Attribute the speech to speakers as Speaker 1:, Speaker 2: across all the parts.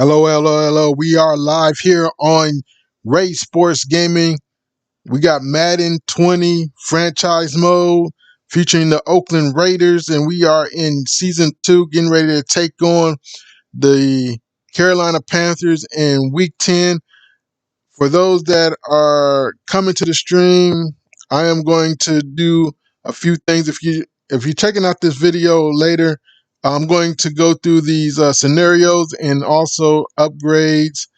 Speaker 1: Hello, hello, hello. We are live here on RaySportsGaming. We got Madden 20 Franchise Mode featuring the Oakland Raiders, and we are in Season 2 getting ready to take on the Carolina Panthers in Week 10. For those that are coming to the stream, I am going to do a few things. If you're checking out this video later, I'm going to go through these scenarios and also upgrades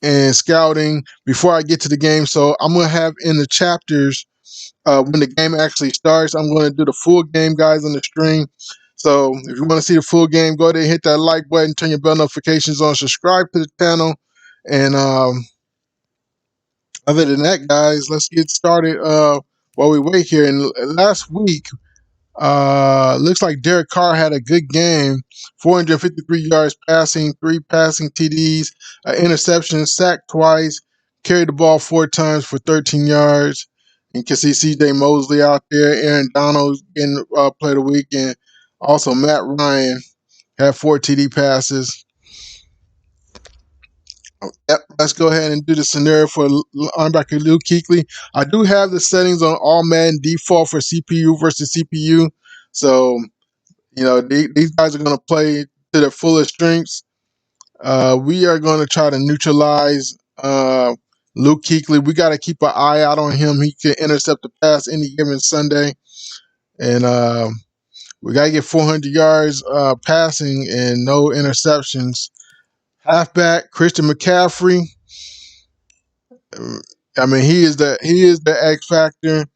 Speaker 1: and scouting before I get to the game. So I'm going to have in the chapters when the game actually starts. I'm going to do the full game, guys, on the stream. So if you want to see the full game, go ahead and hit that like button, turn your bell notifications on, subscribe to the channel, and other than that, guys, let's get started while we wait here. And last week, looks like Derek Carr had a good game. 453 yards passing, 3 passing TDs, an interception, sacked twice, carried the ball 4 times for 13 yards. You can see C.J. Mosley out there, Aaron Donald getting play of the week, and also Matt Ryan had 4 TD passes. Yep, let's go ahead and do the scenario for linebacker Luke Kuechly. I do have the settings on all Madden default for CPU versus CPU. So, you know, these guys are going to play to their fullest strengths. We are going to try to neutralize Luke Kuechly. We got to keep an eye out on him. He can intercept the pass any given Sunday. And we got to get 400 yards passing and no interceptions. Halfback Christian McCaffrey. I mean, he is the X factor.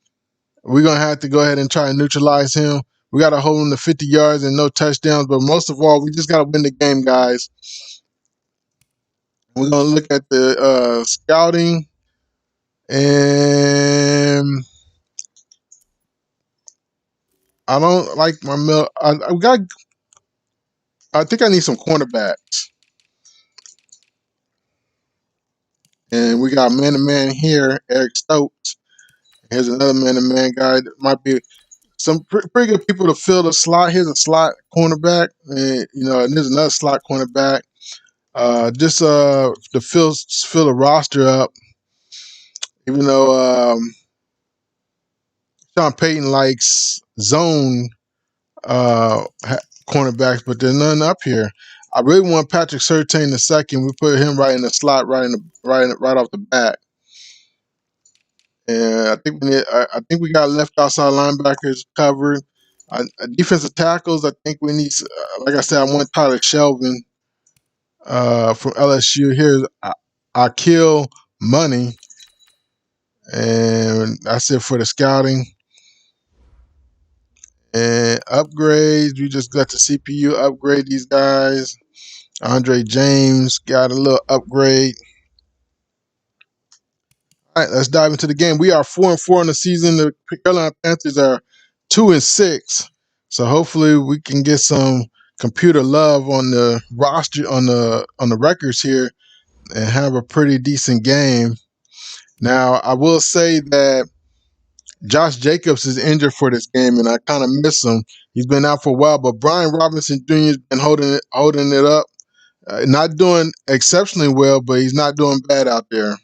Speaker 1: We're gonna have to go ahead and try and neutralize him. We got to hold him to 50 yards and no touchdowns. But most of all, we just got to win the game, guys. We're gonna look at the scouting, and I don't like my mill. I think I need some cornerbacks, and we got man-to-man here, Eric Stokes. Here's another man-to-man guy that might be some pretty good people to fill the slot. Here's a slot cornerback, and and there's another slot cornerback. Just to fill the roster up. Even though Sean Payton likes zone cornerbacks, but there's none up here. I really want Patrick Surtain II. We put him right in the slot, right off the bat. And I think we got left outside linebackers covered. Defensive tackles, I think we need. Like I said, I want Tyler Shelvin from LSU. Here's Akil Money, and that's it for the scouting. And upgrades, we just got the CPU upgrade these guys. Andre James got a little upgrade. All right, let's dive into the game. We are 4-4 in the season. The Carolina Panthers are 2-6. So hopefully we can get some computer love on the roster, on the records here, and have a pretty decent game. Now, I will say that Josh Jacobs is injured for this game, and I kind of miss him. He's been out for a while, but Brian Robinson Jr. has been holding it up. Not doing exceptionally well, but he's not doing bad out there.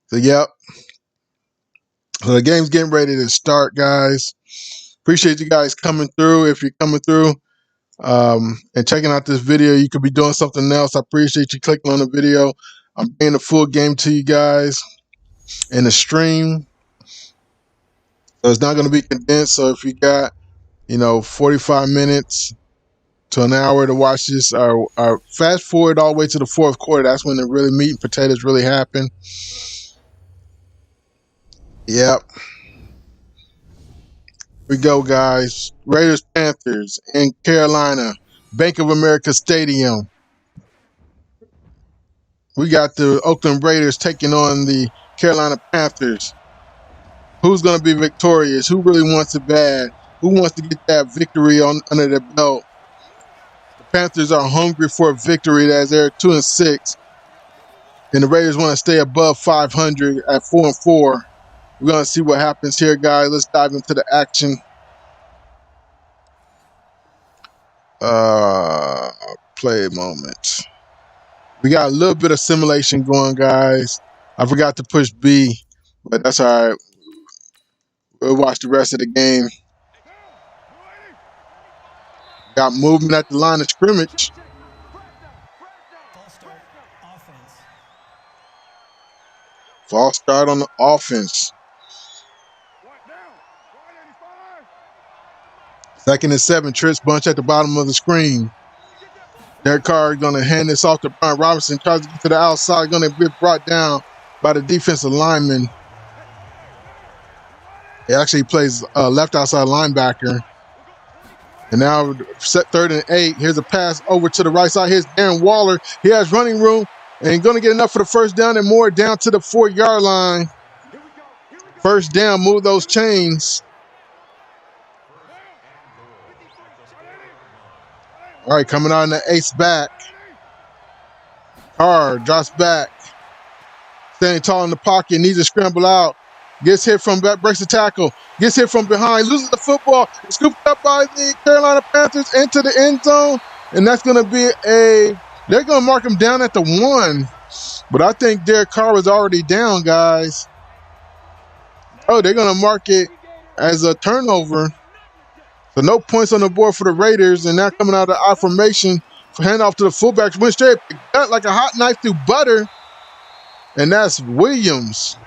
Speaker 1: So, yep. So the game's getting ready to start, guys. Appreciate you guys coming through. If you're coming through and checking out this video, you could be doing something else. I appreciate you clicking on the video. I'm bringing the full game to you guys in the stream. So it's not going to be condensed. So if you got, 45 minutes to an hour to watch this, or fast forward all the way to the fourth quarter, that's when the really meat and potatoes really happen. Yep. We go, guys. Raiders Panthers in Carolina, Bank of America Stadium. We got the Oakland Raiders taking on the Carolina Panthers. Who's going to be victorious? Who really wants it bad? Who wants to get that victory under their belt? The Panthers are hungry for a victory as they're 2-6. And the Raiders want to stay above 500 at 4-4. We're going to see what happens here, guys. Let's dive into the action. Play moments. We got a little bit of simulation going, guys. I forgot to push B, but that's all right. We'll watch the rest of the game. Got movement at the line of scrimmage. False start on the offense. 2nd and 7. Trips bunch at the bottom of the screen. Derek Carr going to hand this off to Brian Robinson. Tries to get to the outside. Going to be brought down by the defensive lineman. He actually plays left outside linebacker. And now set 3rd and 8. Here's a pass over to the right side. Here's Darren Waller. He has running room and going to get enough for the first down and more down to the 4-yard line. First down, move those chains. All right, coming on the ace back. Carr drops back. Standing tall in the pocket, needs to scramble out. Gets hit from back, breaks the tackle. Gets hit from behind, loses the football. Scooped up by the Carolina Panthers into the end zone. And that's going to be they're going to mark him down at the 1. But I think Derek Carr was already down, guys. Oh, they're going to mark it as a turnover. So no points on the board for the Raiders, and now coming out of the I formation for handoff to the fullbacks. Went straight cut like a hot knife through butter, and that's Williams.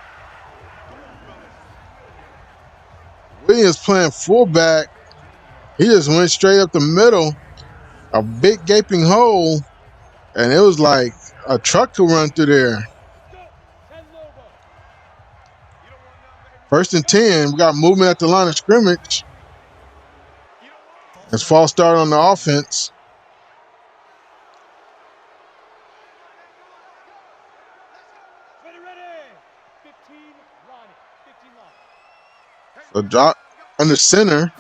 Speaker 1: Williams playing fullback. He just went straight up the middle, a big gaping hole, and it was like a truck could run through there. 1st and 10. We got movement at the line of scrimmage. It's false start on the offense. So drop under center.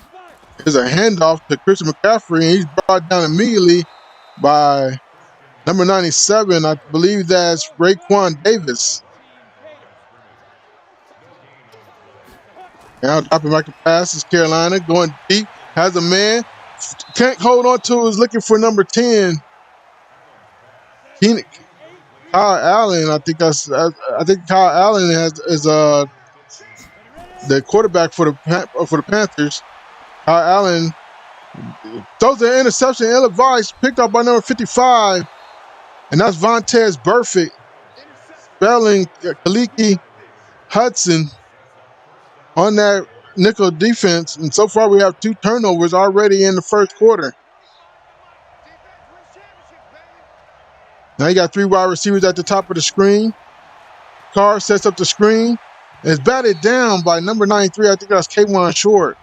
Speaker 1: There's a handoff to Christian McCaffrey, and he's brought down immediately by number 97. I believe that's Raekwon Davis. Now dropping back to pass is Carolina, going deep, has a man. Can't hold on to, is looking for number 10. Kyle Allen, I think Kyle Allen is the quarterback for the Panthers. Kyle Allen throws an interception, ill-advised, picked up by number 55, and that's Vontez Burfict, spelling Kaliki Hudson on that nickel defense, and so far we have 2 turnovers already in the first quarter. Now you got 3 wide receivers at the top of the screen. Carr sets up the screen. And it's batted down by number 93. I think that's K'Wan Short.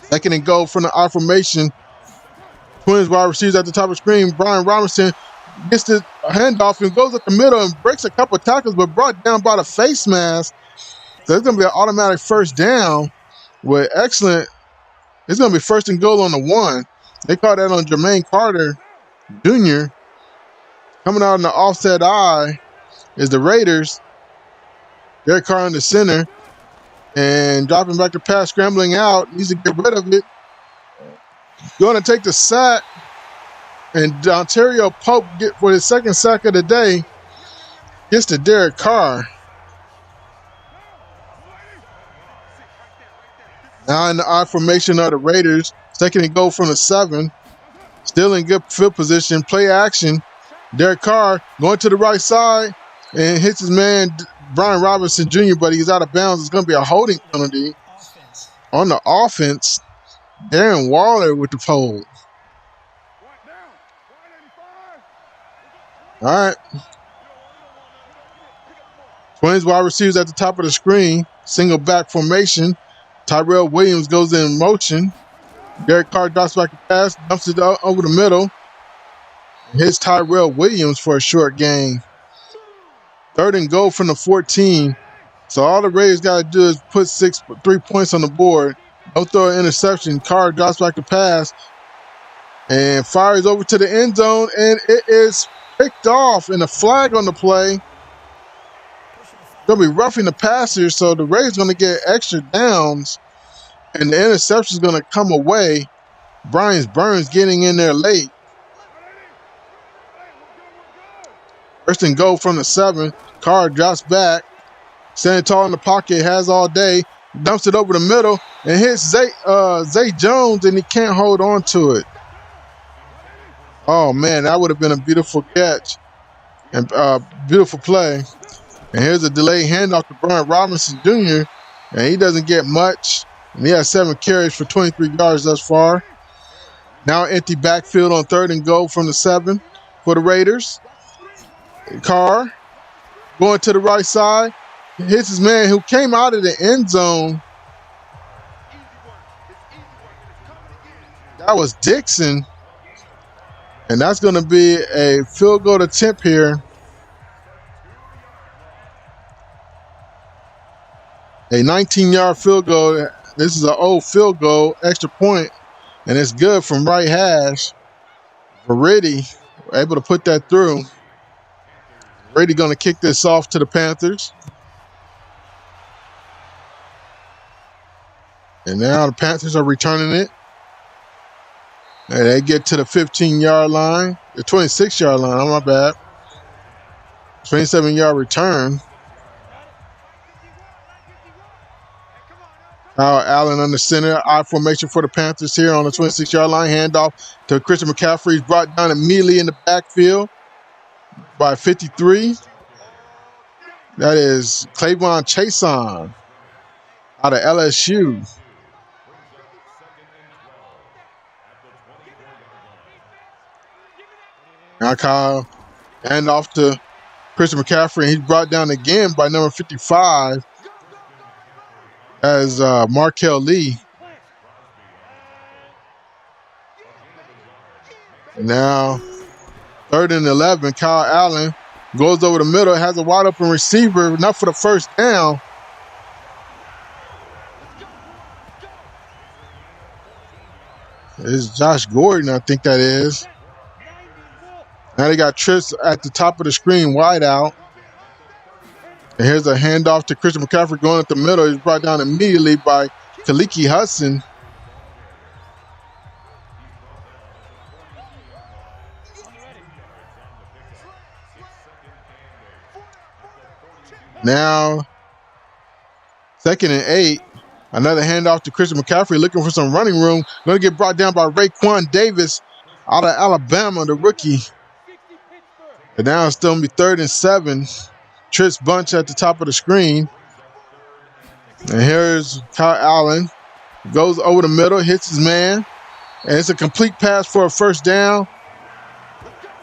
Speaker 1: 2nd and goal from the I formation. Twins wide receivers at the top of the screen. Brian Robinson gets the handoff and goes up the middle and breaks a couple of tackles, but brought down by the face mask. So it's going to be an automatic first down with excellent. It's going to be 1st and goal on the 1. They call that on Jermaine Carter Jr. Coming out in the offset eye is the Raiders. Derek Carr in the center and dropping back to pass, scrambling out. Needs to get rid of it. Going to take the sack. And Ontario Pope for his 2nd sack of the day gets to Derek Carr. Now in the I formation of the Raiders, 2nd and goal from the 7. Still in good field position, play action. Derek Carr going to the right side and hits his man Brian Robinson Jr., but he's out of bounds. It's going to be a holding penalty on the offense. Darren Waller with the hold. All right. Twins wide receivers at the top of the screen. Single back formation. Tyrell Williams goes in motion. Derek Carr drops back the pass, dumps it over the middle. Hits Tyrell Williams for a short gain. 3rd and goal from the 14. So all the Raiders got to do is put 3 points on the board. Don't throw an interception. Carr drops back the pass and fires over to the end zone, and it is picked off, and a flag on the play. They'll be roughing the passer, so the Raiders going to get extra downs. And the interception is going to come away. Brian Burns getting in there late. First and goal from the 7. Carr drops back. Standing tall in the pocket, has all day. Dumps it over the middle and hits Zay Jones, and he can't hold on to it. Oh, man, that would have been a beautiful catch and beautiful play. And here's a delayed handoff to Brian Robinson Jr., and he doesn't get much. And he has 7 carries for 23 yards thus far. Now empty backfield on 3rd and goal from the 7 for the Raiders. Carr going to the right side. Hits his man who came out of the end zone. That was Dixon. And that's going to be a field goal attempt here. A 19-yard field goal. This is an old field goal, extra point, and it's good from right hash. Verity able to put that through. Verity going to kick this off to the Panthers. And now the Panthers are returning it. And they get to the 15-yard line. The 26-yard line, oh my bad. 27-yard return. Kyle Allen under center. I formation for the Panthers here on the 26-yard line. Handoff to Christian McCaffrey. He's brought down immediately in the backfield by 53. That is Clavon Chason out of LSU. Now Kyle handoff to Christian McCaffrey. He's brought down again by number 55. As Markel Lee. Now, 3rd and 11, Kyle Allen goes over the middle, has a wide open receiver, not for the first down. It's Josh Gordon, I think that is. Now they got trips at the top of the screen, wide out. And here's a handoff to Christian McCaffrey going up the middle. He's brought down immediately by Kaliki Hudson. Now, 2nd and 8. Another handoff to Christian McCaffrey looking for some running room. Going to get brought down by Raekwon Davis out of Alabama, the rookie. And now it's still going to be 3rd and 7. Trips bunch at the top of the screen. And here's Kyle Allen. Goes over the middle, hits his man. And it's a complete pass for a first down.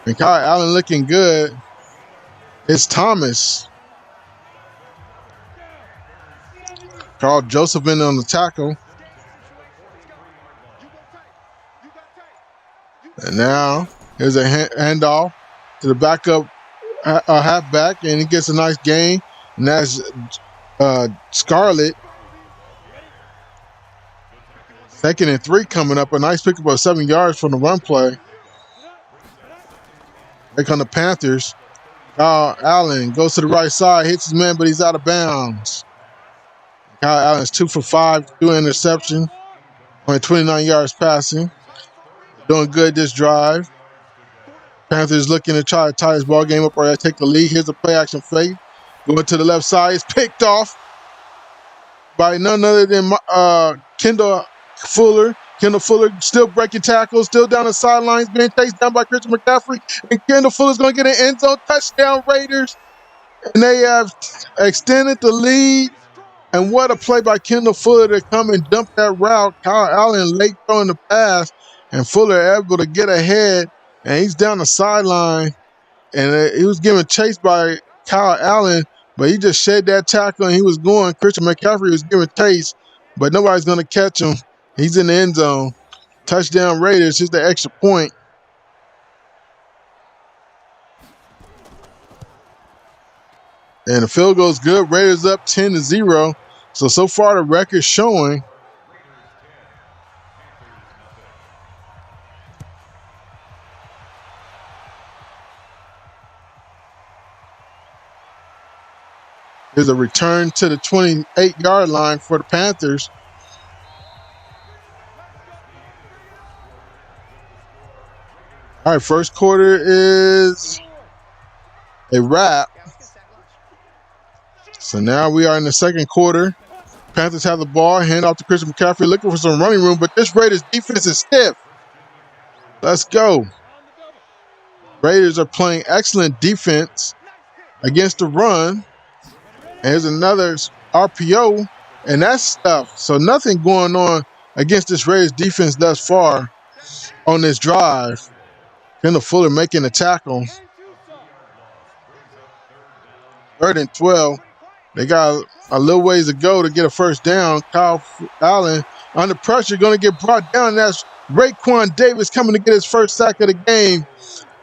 Speaker 1: And Kyle Allen looking good. It's Thomas. Carl Joseph in on the tackle. And now here's a handoff to the backup halfback, and he gets a nice gain. And that's Scarlett. 2nd and 3 coming up. A nice pickup of 7 yards from the run play. Here come the Panthers. Kyle Allen goes to the right side, hits his man, but he's out of bounds. Kyle Allen's 2 for 5, 2 interception, only 29 yards passing. Doing good this drive. Panthers looking to try to tie this ball game up or take the lead. Here's a play action fake. Going to the left side. It's picked off by none other than Kendall Fuller. Kendall Fuller still breaking tackles, still down the sidelines, being chased down by Christian McCaffrey. And Kendall Fuller's going to get an end zone touchdown, Raiders. And they have extended the lead. And what a play by Kendall Fuller to come and dump that route. Kyle Allen late throwing the pass. And Fuller able to get ahead. And he's down the sideline. And he was given chase by Kyle Allen. But he just shed that tackle and he was going. Christian McCaffrey was giving chase. But nobody's going to catch him. He's in the end zone. Touchdown Raiders, just the extra point. And the field goes good. Raiders up 10-0. So far the record's showing. There's a return to the 28-yard line for the Panthers. All right, first quarter is a wrap. So now we are in the second quarter. Panthers have the ball, hand off to Christian McCaffrey, looking for some running room, but this Raiders defense is stiff. Let's go. Raiders are playing excellent defense against the run. And here's another RPO, and that's stuff. So nothing going on against this Raiders defense thus far on this drive. Kendall Fuller making the tackle. 3rd and 12. They got a little ways to go to get a first down. Kyle Allen under pressure, going to get brought down. That's Raekwon Davis coming to get his first sack of the game.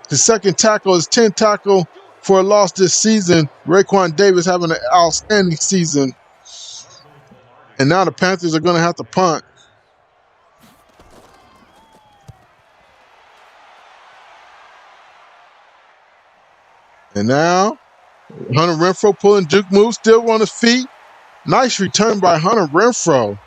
Speaker 1: His second tackle, his 10th tackle for a loss this season. Raekwon Davis having an outstanding season. And now the Panthers are going to have to punt. And now Hunter Renfrow pulling juke move, still on his feet. Nice return by Hunter Renfrow.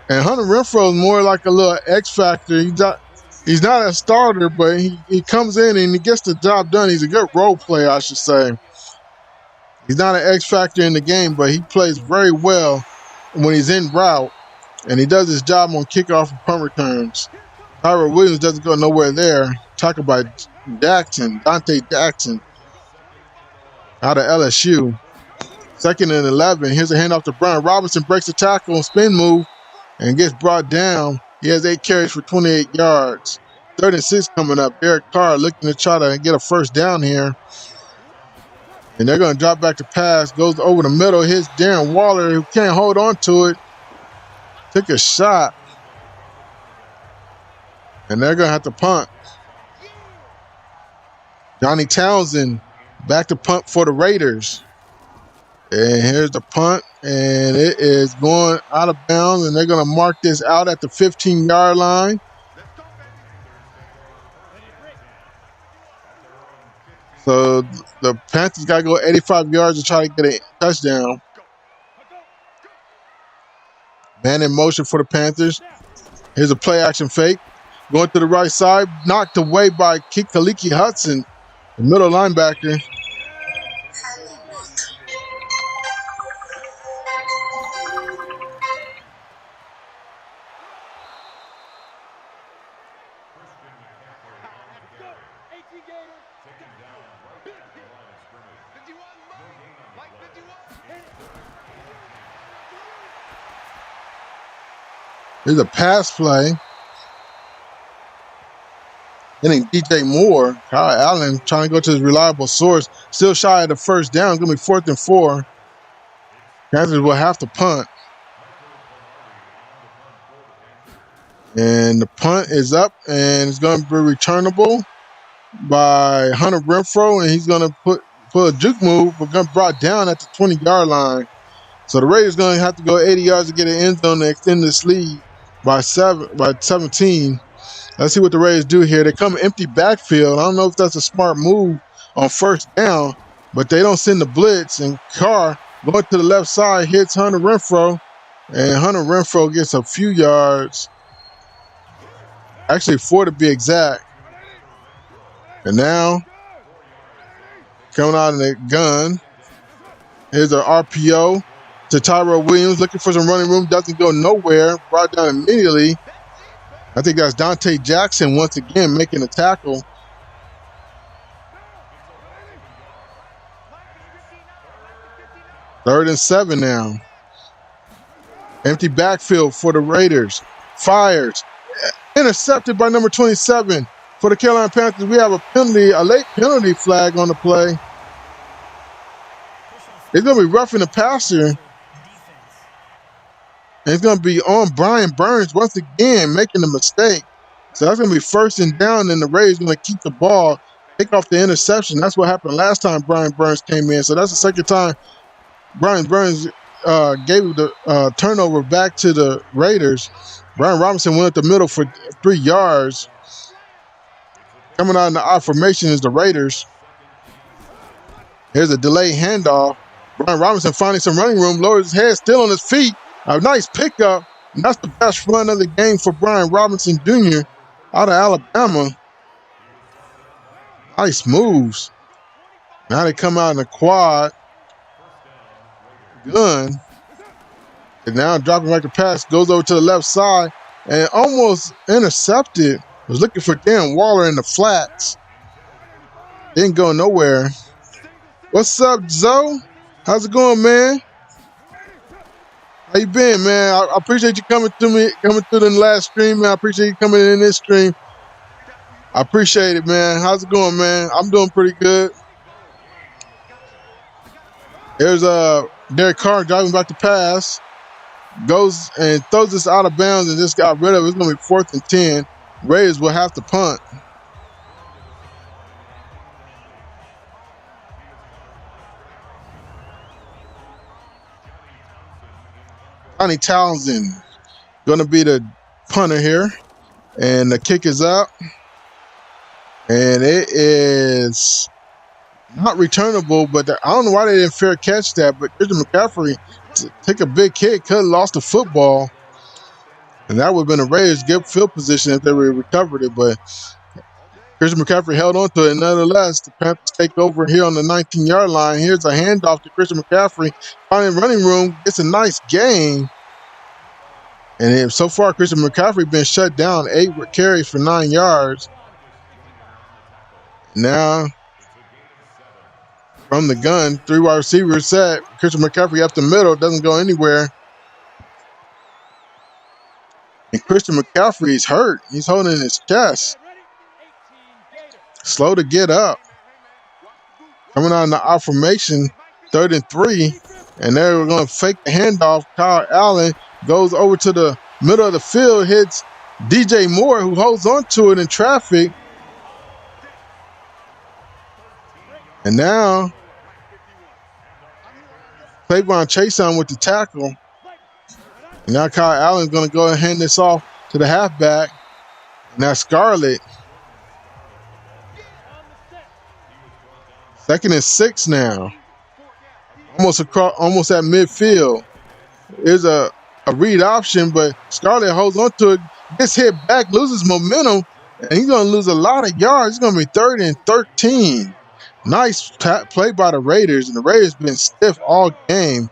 Speaker 1: And Hunter Renfrow is more like a little X factor. He's not a starter, but he comes in and he gets the job done. He's a good role player, I should say. He's not an X factor in the game, but he plays very well when he's en route. And he does his job on kickoff and punt returns. Tyrell Williams doesn't go nowhere there. Talk about Dante Jackson out of LSU. 2nd and 11. Here's a handoff to Brian Robinson. Breaks the tackle, spin move, and gets brought down. He has 8 carries for 28 yards. 3rd and 6 coming up. Derek Carr looking to try to get a first down here. And they're going to drop back to pass. Goes over the middle. Hits Darren Waller, who can't hold on to it. Took a shot. And they're going to have to punt. Johnny Townsend back to punt for the Raiders. And here's the punt. And it is going out of bounds. And they're going to mark this out at the 15-yard line. So the Panthers got to go 85 yards to try to get a touchdown. Man in motion for the Panthers. Here's a play action fake. Going to the right side. Knocked away by Kaliki Hudson, the middle linebacker. Here's a pass play. Hitting DJ Moore. Kyle Allen trying to go to his reliable source. Still shy of the first down. Going to be 4th and 4. Panthers will have to punt. And the punt is up, and it's going to be returnable by Hunter Renfrow, and he's going to put a juke move, but going to be brought down at the 20-yard line. So the Raiders going to have to go 80 yards to get an end zone to extend this lead by 17. Let's see what the Raiders do here. They come empty backfield. I don't know if that's a smart move on first down, but they don't send the blitz. And Carr going to the left side hits Hunter Renfrow, and Hunter Renfrow gets a few yards. Actually, 4 to be exact. And now, coming out of the gun, here's an RPO to Tyrell Williams, looking for some running room. Doesn't go nowhere. Brought down immediately. I think that's Dante Jackson once again making a tackle. Third and 7 now. Empty backfield for the Raiders. Fires. Intercepted by number 27 for the Carolina Panthers. We have a late penalty flag on the play. It's going to be roughing the passer. And it's going to be on Brian Burns once again making a mistake. So that's going to be 1st and down, and the Raiders going to keep the ball, take off the interception. That's what happened last time Brian Burns came in. So that's the second time Brian Burns gave the turnover back to the Raiders. Brian Robinson went up the middle for 3 yards. Coming out in the I formation is the Raiders. Here's a delayed handoff. Brian Robinson finding some running room, lowers his head, still on his feet. A nice pickup. And that's the best run of the game for Brian Robinson Jr. out of Alabama. Nice moves. Now they come out in the quad. Gun. And now dropping back the pass. Goes over to the left side. And almost intercepted. Was looking for Dan Waller in the flats. Didn't go nowhere. What's up, Zoe? How's it going, man? How you been, man? I appreciate you coming through the last stream, man. I appreciate you coming in this stream. I appreciate it, man. How's it going, man? I'm doing pretty good. There's Derek Carr driving back to pass. Goes and throws this out of bounds and just got rid of it. It's going to be 4th and 10. Raiders will have to punt. Johnny Townsend going to be the punter here. And the kick is up. And it is not returnable, but I don't know why they didn't fair catch that. But Christian McCaffrey took a big kick, could have lost the football. And that would have been a Raiders good field position if they would have recovered it. But Christian McCaffrey held on to it. Nonetheless, the Panthers take over here on the 19-yard line. Here's a handoff to Christian McCaffrey. Finding running room. It's a nice gain. And so far, Christian McCaffrey been shut down. 8 carries for 9 yards. Now, from the gun, 3 wide receivers set. Christian McCaffrey up the middle. Doesn't go anywhere. And Christian McCaffrey is hurt. He's holding his chest. Slow to get up. Coming out in the out formation, 3rd and 3. And they're going to fake the handoff. Kyle Allen goes over to the middle of the field, hits DJ Moore, who holds on to it in traffic. And now, Clavon Chason with the tackle. And now Kyle Allen's going to go and hand this off to the halfback. And that's Scarlett. 2nd and 6 now. Almost at midfield. There's a read option, but Scarlett holds on to it. Gets hit back, loses momentum, and he's going to lose a lot of yards. It's going to be 3rd and 13. Nice play by the Raiders, and the Raiders been stiff all game,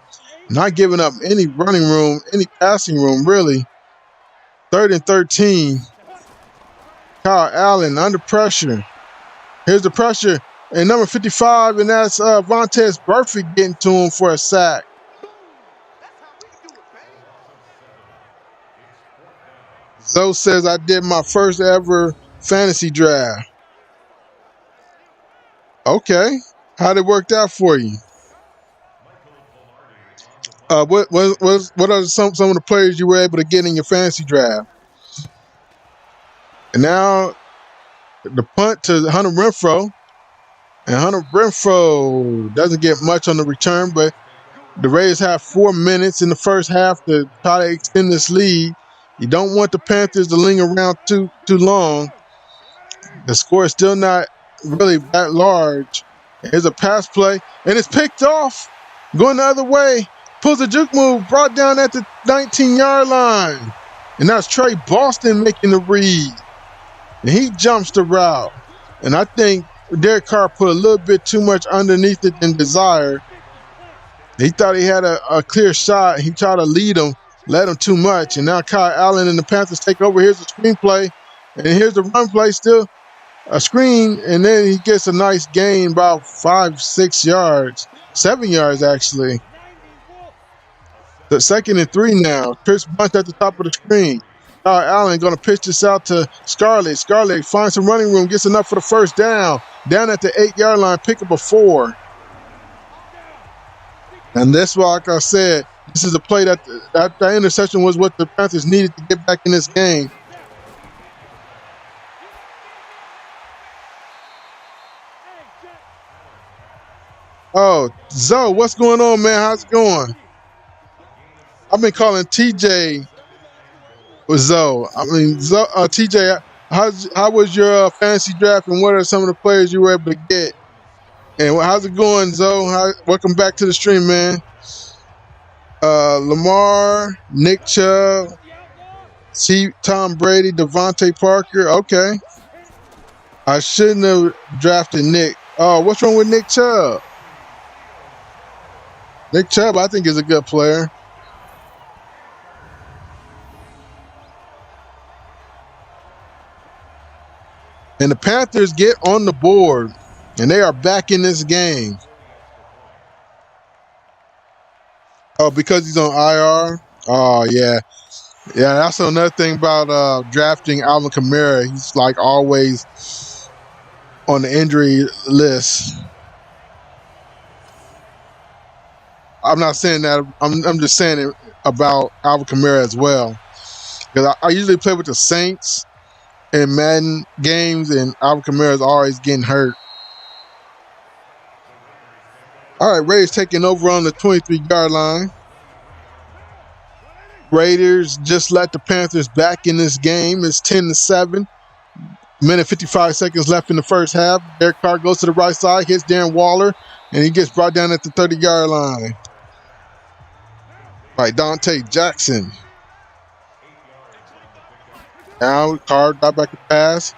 Speaker 1: not giving up any running room, any passing room, really. 3rd and 13. Kyle Allen under pressure. Here's the pressure, and number 55, and that's Vontaze Burfict getting to him for a sack. Zoe says, I did my first ever fantasy draft. Okay. How'd it work out for you? What are some of the players you were able to get in your fantasy draft? And now the punt to Hunter Renfrow. And Hunter Renfrow doesn't get much on the return, but the Raiders have 4 minutes in the first half to try to extend this lead. You don't want the Panthers to linger around too long. The score is still not really that large. Here's a pass play, and it's picked off. Going the other way. Pulls a juke move, brought down at the 19-yard line. And that's Trey Boston making the read. And he jumps the route. And I think Derek Carr put a little bit too much underneath it than desired. He thought he had a clear shot. He tried to lead him, led him too much. And now Kyle Allen and the Panthers take over. Here's the screen play. And here's the run play, still a screen. And then he gets a nice gain, about 5-6 yards. 7 yards, actually. The 2nd and 3 now. Chris Bunt at the top of the screen. Kyle Allen going to pitch this out to Scarlett. Scarlett finds some running room, gets enough for the first down. Down at the 8-yard line, pick up a 4. And that's why, like I said, this is a play that interception was what the Panthers needed to get back in this game. Oh, Zoe, what's going on, man? How's it going? I've been calling TJ Zoe. I mean, TJ, how was your fantasy draft, and what are some of the players you were able to get? And how's it going, Zoe? Welcome back to the stream, man. Lamar, Nick Chubb, Tom Brady, Devontae Parker. Okay. I shouldn't have drafted Nick. Oh, what's wrong with Nick Chubb? Nick Chubb, I think, is a good player. And the Panthers get on the board, and they are back in this game. Oh, because he's on IR? Oh, yeah. Yeah, that's another thing about drafting Alvin Kamara. He's like always on the injury list. I'm not saying that. I'm just saying it about Alvin Kamara as well. Because I usually play with the Saints in Madden games, and Alvin Kamara is always getting hurt. All right, Raiders taking over on the 23-yard line. Raiders just let the Panthers back in this game. It's 10-7. Minute 55 seconds left in the first half. Derek Carr goes to the right side, hits Darren Waller, and he gets brought down at the 30-yard line by Dante Jackson. Now Carr got back to pass.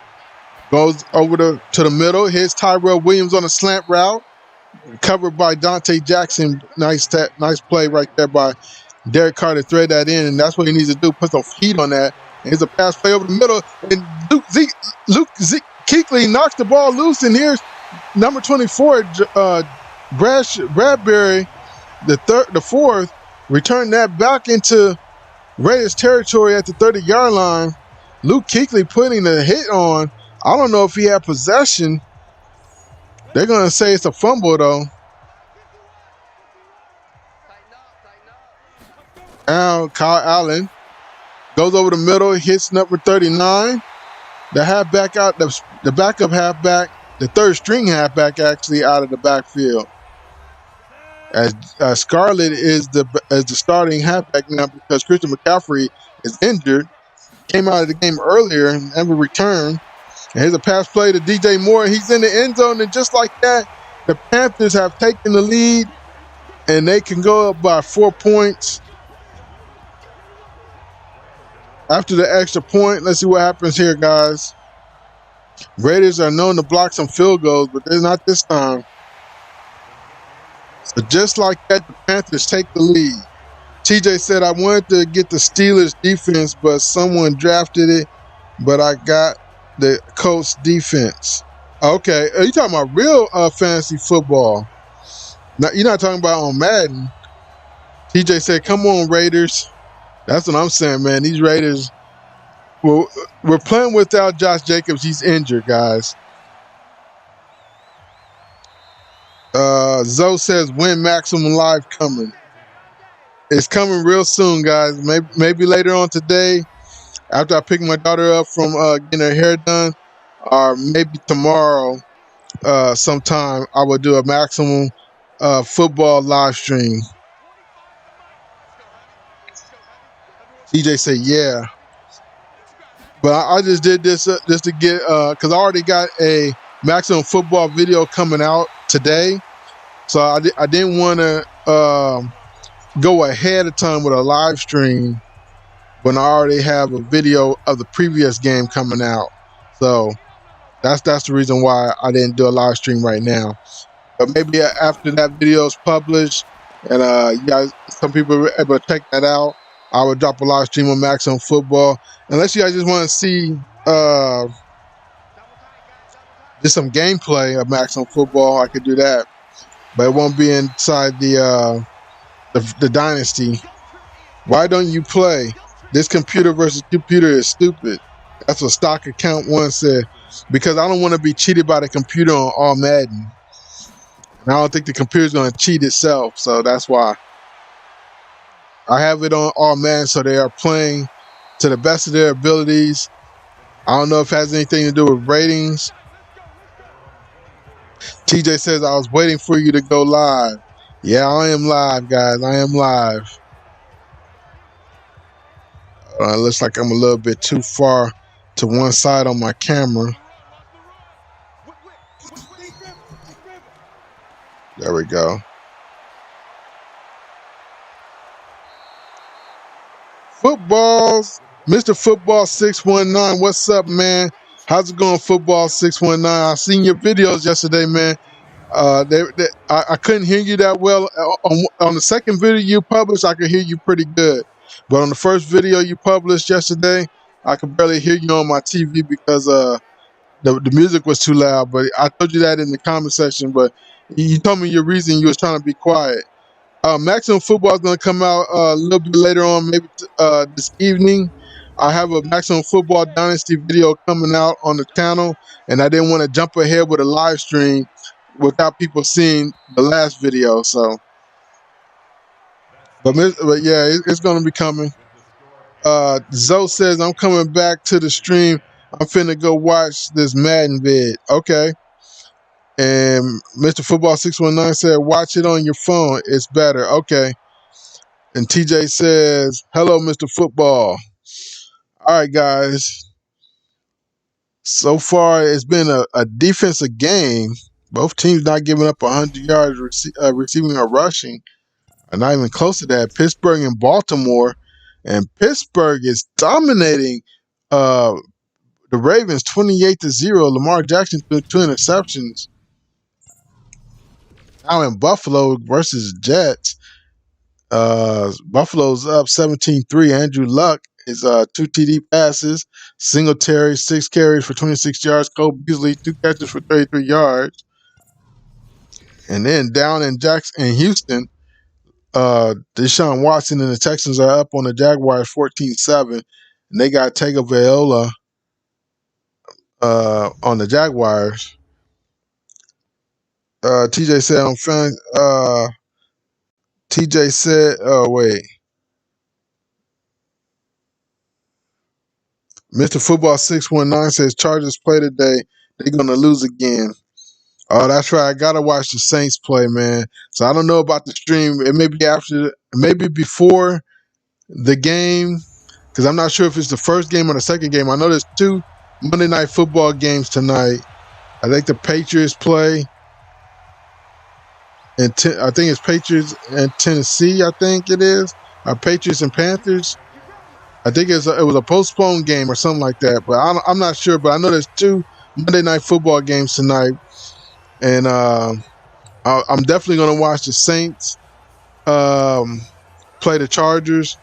Speaker 1: Goes over to the middle. Hits Tyrell Williams on a slant route. Covered by Dante Jackson. Nice play right there by Derek Carr to thread that in, and that's what he needs to do. Put some heat on that. And here's a pass play over the middle, and Luke Kuechly knocks the ball loose, and here's number 24, Bradbury, the fourth, return that back into Raiders territory at the 30-yard line. Luke Kuechly putting the hit on. I don't know if he had possession. They're going to say it's a fumble, though. Now Kyle Allen goes over the middle, hits number 39. The halfback out, the backup halfback, the third string halfback actually out of the backfield. As Scarlett is the starting halfback now because Christian McCaffrey is injured. Came out of the game earlier and never returned. And here's a pass play to DJ Moore. He's in the end zone, and just like that, the Panthers have taken the lead, and they can go up by 4 points. After the extra point, let's see what happens here, guys. Raiders are known to block some field goals, but they're not this time. So just like that, the Panthers take the lead. TJ said, I wanted to get the Steelers defense, but someone drafted it, but I got the Colts defense. Okay, are you talking about real fantasy football? Now, you're not talking about on Madden. TJ said, come on, Raiders. That's what I'm saying, man. These Raiders, well, we're playing without Josh Jacobs. He's injured, guys. Zoe says, when Maximum Live coming? It's coming real soon, guys. Maybe later on today, after I pick my daughter up from getting her hair done, or maybe tomorrow sometime, I will do a Maximum football live stream. DJ said, yeah. But I just did this just to get, because I already got a Maximum football video coming out today. So I didn't want to go ahead of time with a live stream when I already have a video of the previous game coming out. So that's the reason why I didn't do a live stream right now. But maybe after that video is published and you guys, some people are able to check that out, I would drop a live stream on Maximum Football. Unless you guys just want to see just some gameplay of Maximum Football, I could do that. But it won't be inside the Dynasty. Why don't you play? This computer versus computer is stupid. That's what Stock Account 1 said. Because I don't want to be cheated by the computer on all Madden. And I don't think the computer's going to cheat itself. So that's why. I have it on all Madden, so they are playing to the best of their abilities. I don't know if it has anything to do with ratings. TJ says, I was waiting for you to go live. Yeah, I am live, guys. I am live. Looks like I'm a little bit too far to one side on my camera. There we go. Footballs, Mr. Football 619. What's up, man? How's it going, Football 619? I seen your videos yesterday, man. I couldn't hear you that well. On the second video you published, I could hear you pretty good. But on the first video you published yesterday, I could barely hear you on my TV because the music was too loud. But I told you that in the comment section. But you told me your reason you was trying to be quiet. Maximum Football is going to come out a little bit later on, maybe this evening. I have a Maximum Football Dynasty video coming out on the channel, and I didn't want to jump ahead with a live stream without people seeing the last video. So, but yeah, it's going to be coming. Zoe says, I'm coming back to the stream. I'm finna go watch this Madden vid. Okay. And Mr. Football 619 said, watch it on your phone. It's better. Okay. And TJ says, hello, Mr. Football. All right, guys. So far, it's been a defensive game. Both teams not giving up 100 yards receiving or rushing. Are not even close to that. Pittsburgh and Baltimore. And Pittsburgh is dominating the Ravens 28-0. Lamar Jackson threw 2 interceptions. Now in Buffalo versus Jets. Buffalo's up 17-3. Andrew Luck is 2 TD passes. Singletary 6 carries for 26 yards. Cole Beasley 2 catches for 33 yards. And then down in Houston, Deshaun Watson and the Texans are up on the Jaguars 14-7. And they got Tagovailoa on the Jaguars. TJ said on fan. TJ said, oh wait. Mr. Football 619 says Chargers play today. They're gonna lose again. Oh, that's right. I gotta watch the Saints play, man. So I don't know about the stream. It may be maybe before the game, because I'm not sure if it's the first game or the second game. I know there's 2 Monday Night Football games tonight. I think the Patriots play, and I think it's Patriots and Tennessee. I think it is. Patriots and Panthers. I think it was a postponed game or something like that, but I'm not sure. But I know there's 2 Monday Night Football games tonight, and I'm definitely going to watch the Saints play the Chargers.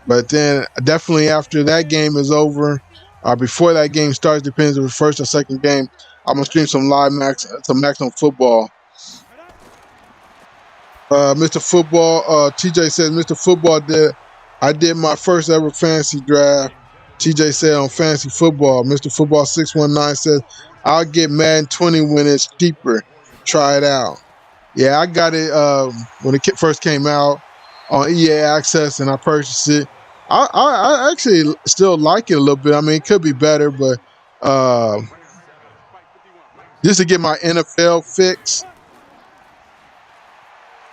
Speaker 1: But then definitely after that game is over, or before that game starts, depends if it's first or second game, I'm going to stream some Maximum Football. Mr. Football, TJ says, Mr. Football I did my first ever fantasy draft. TJ said on fantasy football. Mr. Football 619 says, I'll get Madden 20 when it's cheaper. Try it out. Yeah, I got it when it first came out on EA Access, and I purchased it. I actually still like it a little bit. I mean, it could be better, but just to get my NFL fix,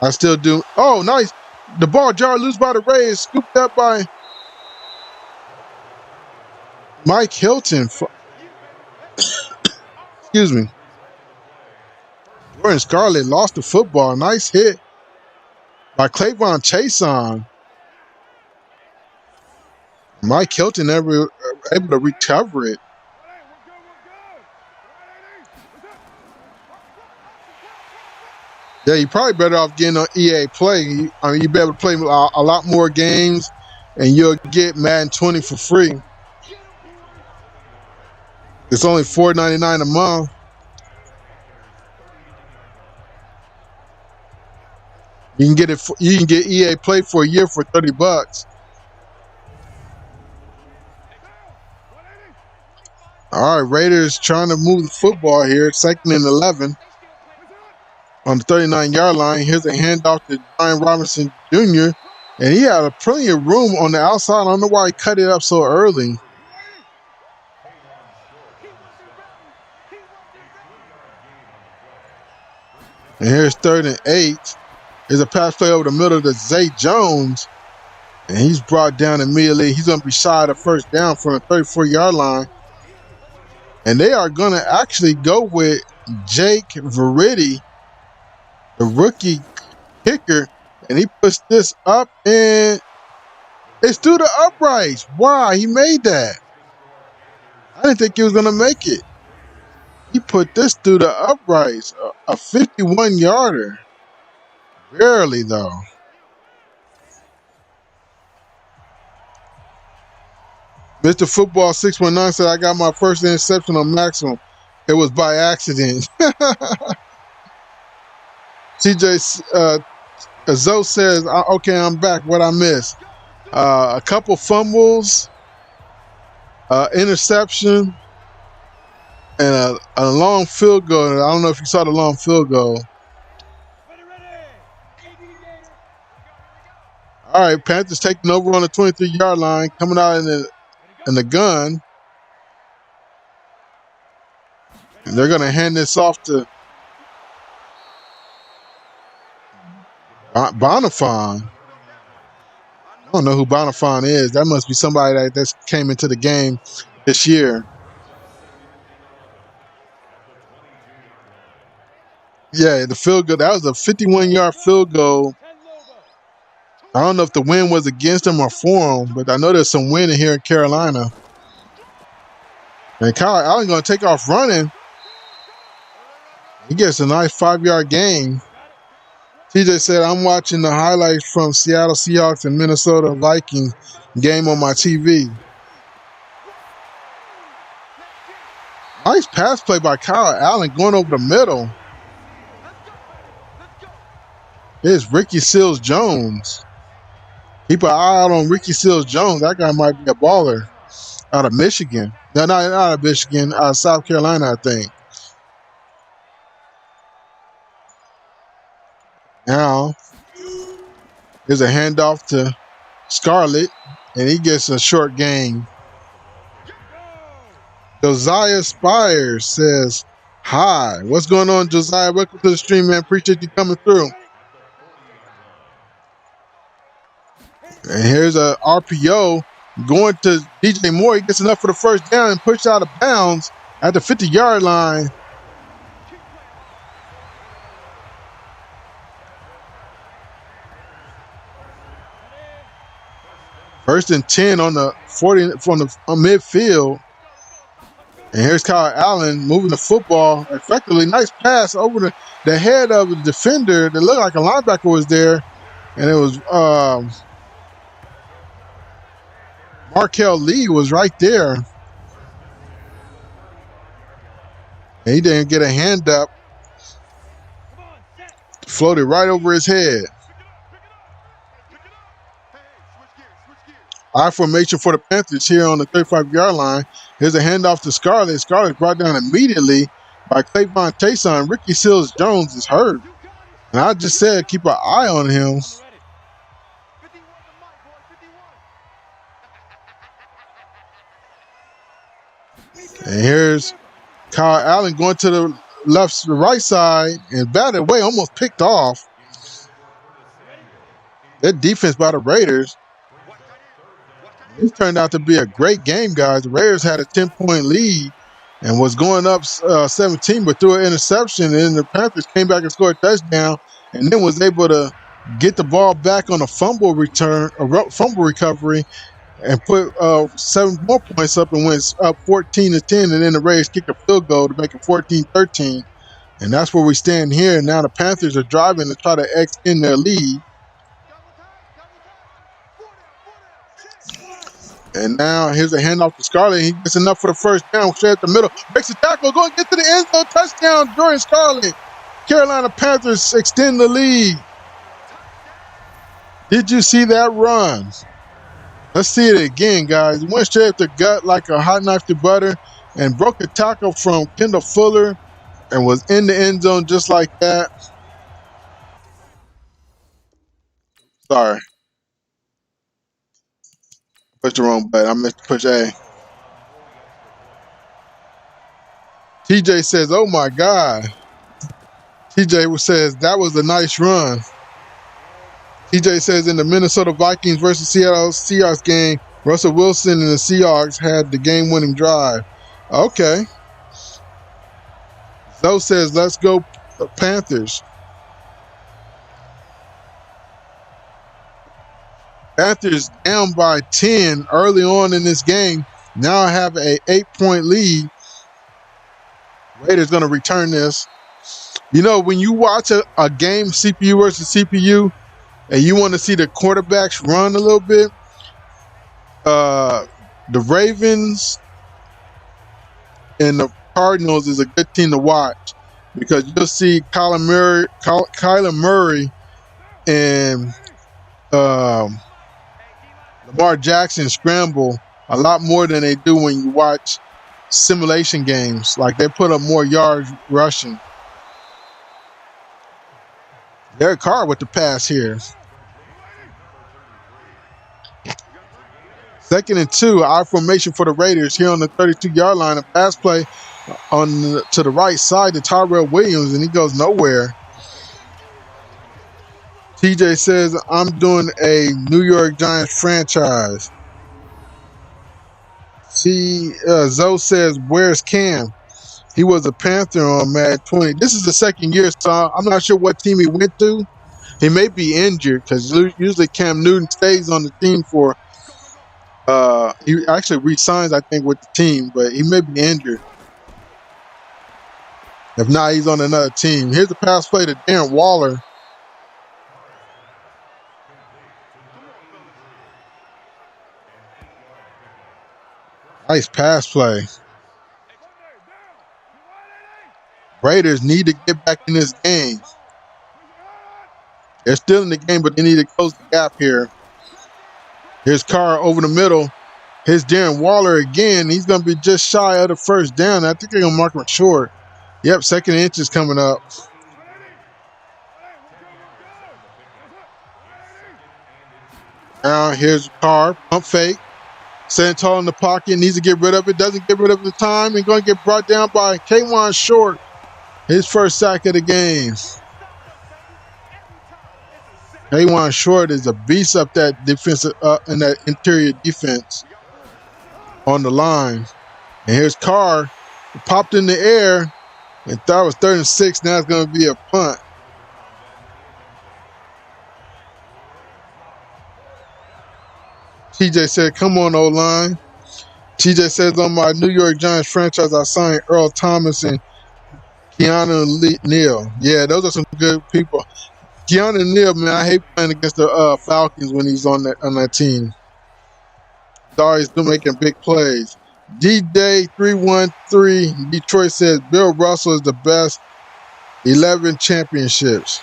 Speaker 1: I still do. Oh, nice. The ball jar loose by the Rays, scooped up by Mike Hilton. Excuse me. Jordan Scarlett lost the football. Nice hit by Clavon Chason. Mike Hilton never able to recover it. Yeah, you're probably better off getting on EA Play. I mean, you'll be able to play a lot more games, and you'll get Madden 20 for free. It's only $4.99 a month. You can get it. You can get EA Play for a year for $30. All right, Raiders trying to move the football here. 2nd and 11 on the 39-yard line. Here's a handoff to Brian Robinson Jr., and he had plenty of room on the outside. I don't know why he cut it up so early. And here's 3rd and 8. There's a pass play over the middle to Zay Jones, and he's brought down immediately. He's going to be shy of the first down from the 34-yard line. And they are going to actually go with Jake Verity, the rookie kicker, and he puts this up, and it's through the uprights. Wow, he made that. I didn't think he was going to make it. He put this through the uprights. A 51-yarder. Barely, though. Mr. Football 619 said, I got my first interception on maximum. It was by accident. TJ Zoe says, okay, I'm back. What I missed? A couple fumbles, interception, and a long field goal. I don't know if you saw the long field goal. All right, Panthers taking over on the 23-yard line, coming out in the gun. And they're going to hand this off to Bonifon. I don't know who Bonifon is. That must be somebody that came into the game this year. Yeah, the field goal. That was a 51-yard field goal. I don't know if the wind was against him or for him, but I know there's some wind in here in Carolina. And Kyle Allen going to take off running. He gets a nice 5-yard gain. TJ said, I'm watching the highlights from Seattle Seahawks and Minnesota Vikings game on my TV. Nice pass play by Kyle Allen going over the middle. Here's Ricky Seals-Jones. Keep an eye out on Ricky Seals-Jones. That guy might be a baller out of Michigan. No, not out of Michigan, out of South Carolina, I think. Now, here's a handoff to Scarlett, and he gets a short gain. Josiah Spires says, hi. What's going on, Josiah? Welcome to the stream, man. Appreciate you coming through. And here's a RPO going to DJ Moore. He gets enough for the first down and pushed out of bounds at the 50-yard line. First and 10 on the 40 from the midfield. And here's Kyle Allen moving the football effectively. Nice pass over the head of the defender. That looked like a linebacker was there. And it was Markel Lee was right there. And he didn't get a hand up. Floated right over his head. I formation for the Panthers here on the 35-yard line. Here's a handoff to Scarlett. Scarlett brought down immediately by Clayvon Taysom. Ricky Seals-Jones is hurt. And I just said keep an eye on him. And here's Kyle Allen going to the right side and batted away, almost picked off. That defense by the Raiders. This turned out to be a great game, guys. The Raiders had a 10-point lead and was going up 17, but threw an interception. And then the Panthers came back and scored a touchdown, and then was able to get the ball back on a fumble recovery, and put 7 more points up and went up 14-10. And then the Raiders kicked a field goal to make it 14-13. And that's where we stand here. Now the Panthers are driving to try to extend their lead. And now here's a handoff to Scarlett. He gets enough for the first down. Straight up the middle. Breaks the tackle. Going to get to the end zone. Touchdown, Jordan Scarlett. Carolina Panthers extend the lead. Did you see that run? Let's see it again, guys. Went straight up the gut like a hot knife to butter and broke a tackle from Kendall Fuller and was in the end zone just like that. Sorry. Pushed the wrong button. I meant to push A. TJ says, oh my God. TJ says, that was a nice run. TJ says, in the Minnesota Vikings versus Seattle Seahawks game, Russell Wilson and the Seahawks had the game-winning drive. Okay. Zoe says, let's go Panthers. Panthers down by 10 early on in this game. Now I have a 8-point lead. Raiders going to return this. You know, when you watch a game, CPU versus CPU, and you want to see the quarterbacks run a little bit, the Ravens and the Cardinals is a good team to watch because you'll see Kyler Murray and Lamar Jackson scramble a lot more than they do when you watch simulation games. Like they put up more yards rushing. Derek Carr with the pass here. 2nd and 2, I formation for the Raiders here on the 32-yard line. A pass play to the right side to Tyrell Williams, and he goes nowhere. TJ says, I'm doing a New York Giants franchise. Zoe says, where's Cam? He was a Panther on Madden 20. This is the 2nd year, so I'm not sure what team he went to. He may be injured because usually Cam Newton stays on the team for he actually re-signs, I think, with the team, but he may be injured. If not, he's on another team. Here's the pass play to Darren Waller. Nice pass play. Raiders need to get back in this game. They're still in the game, but they need to close the gap here. Here's Carr over the middle. Here's Darren Waller again. He's going to be just shy of the first down. I think they're going to mark him short. Yep, 2nd inch is coming up. Now here's Carr, pump fake. Standing tall in the pocket, needs to get rid of it. Doesn't get rid of it in time and going to get brought down by K'Wan Short. His first sack of the game. K'Wan Short is a beast up that defensive in that interior defense on the line. And here's Carr. He popped in the air and thought it was 3rd and 6. Now it's going to be a punt. TJ said, come on, O-line. TJ says, on my New York Giants franchise, I signed Earl Thomas and Keanu Neal. Yeah, those are some good people. Keanu Neal, man, I hate playing against the Falcons when he's on that team. He's always still making big plays. D-Day313 Detroit says Bill Russell is the best. 11 championships.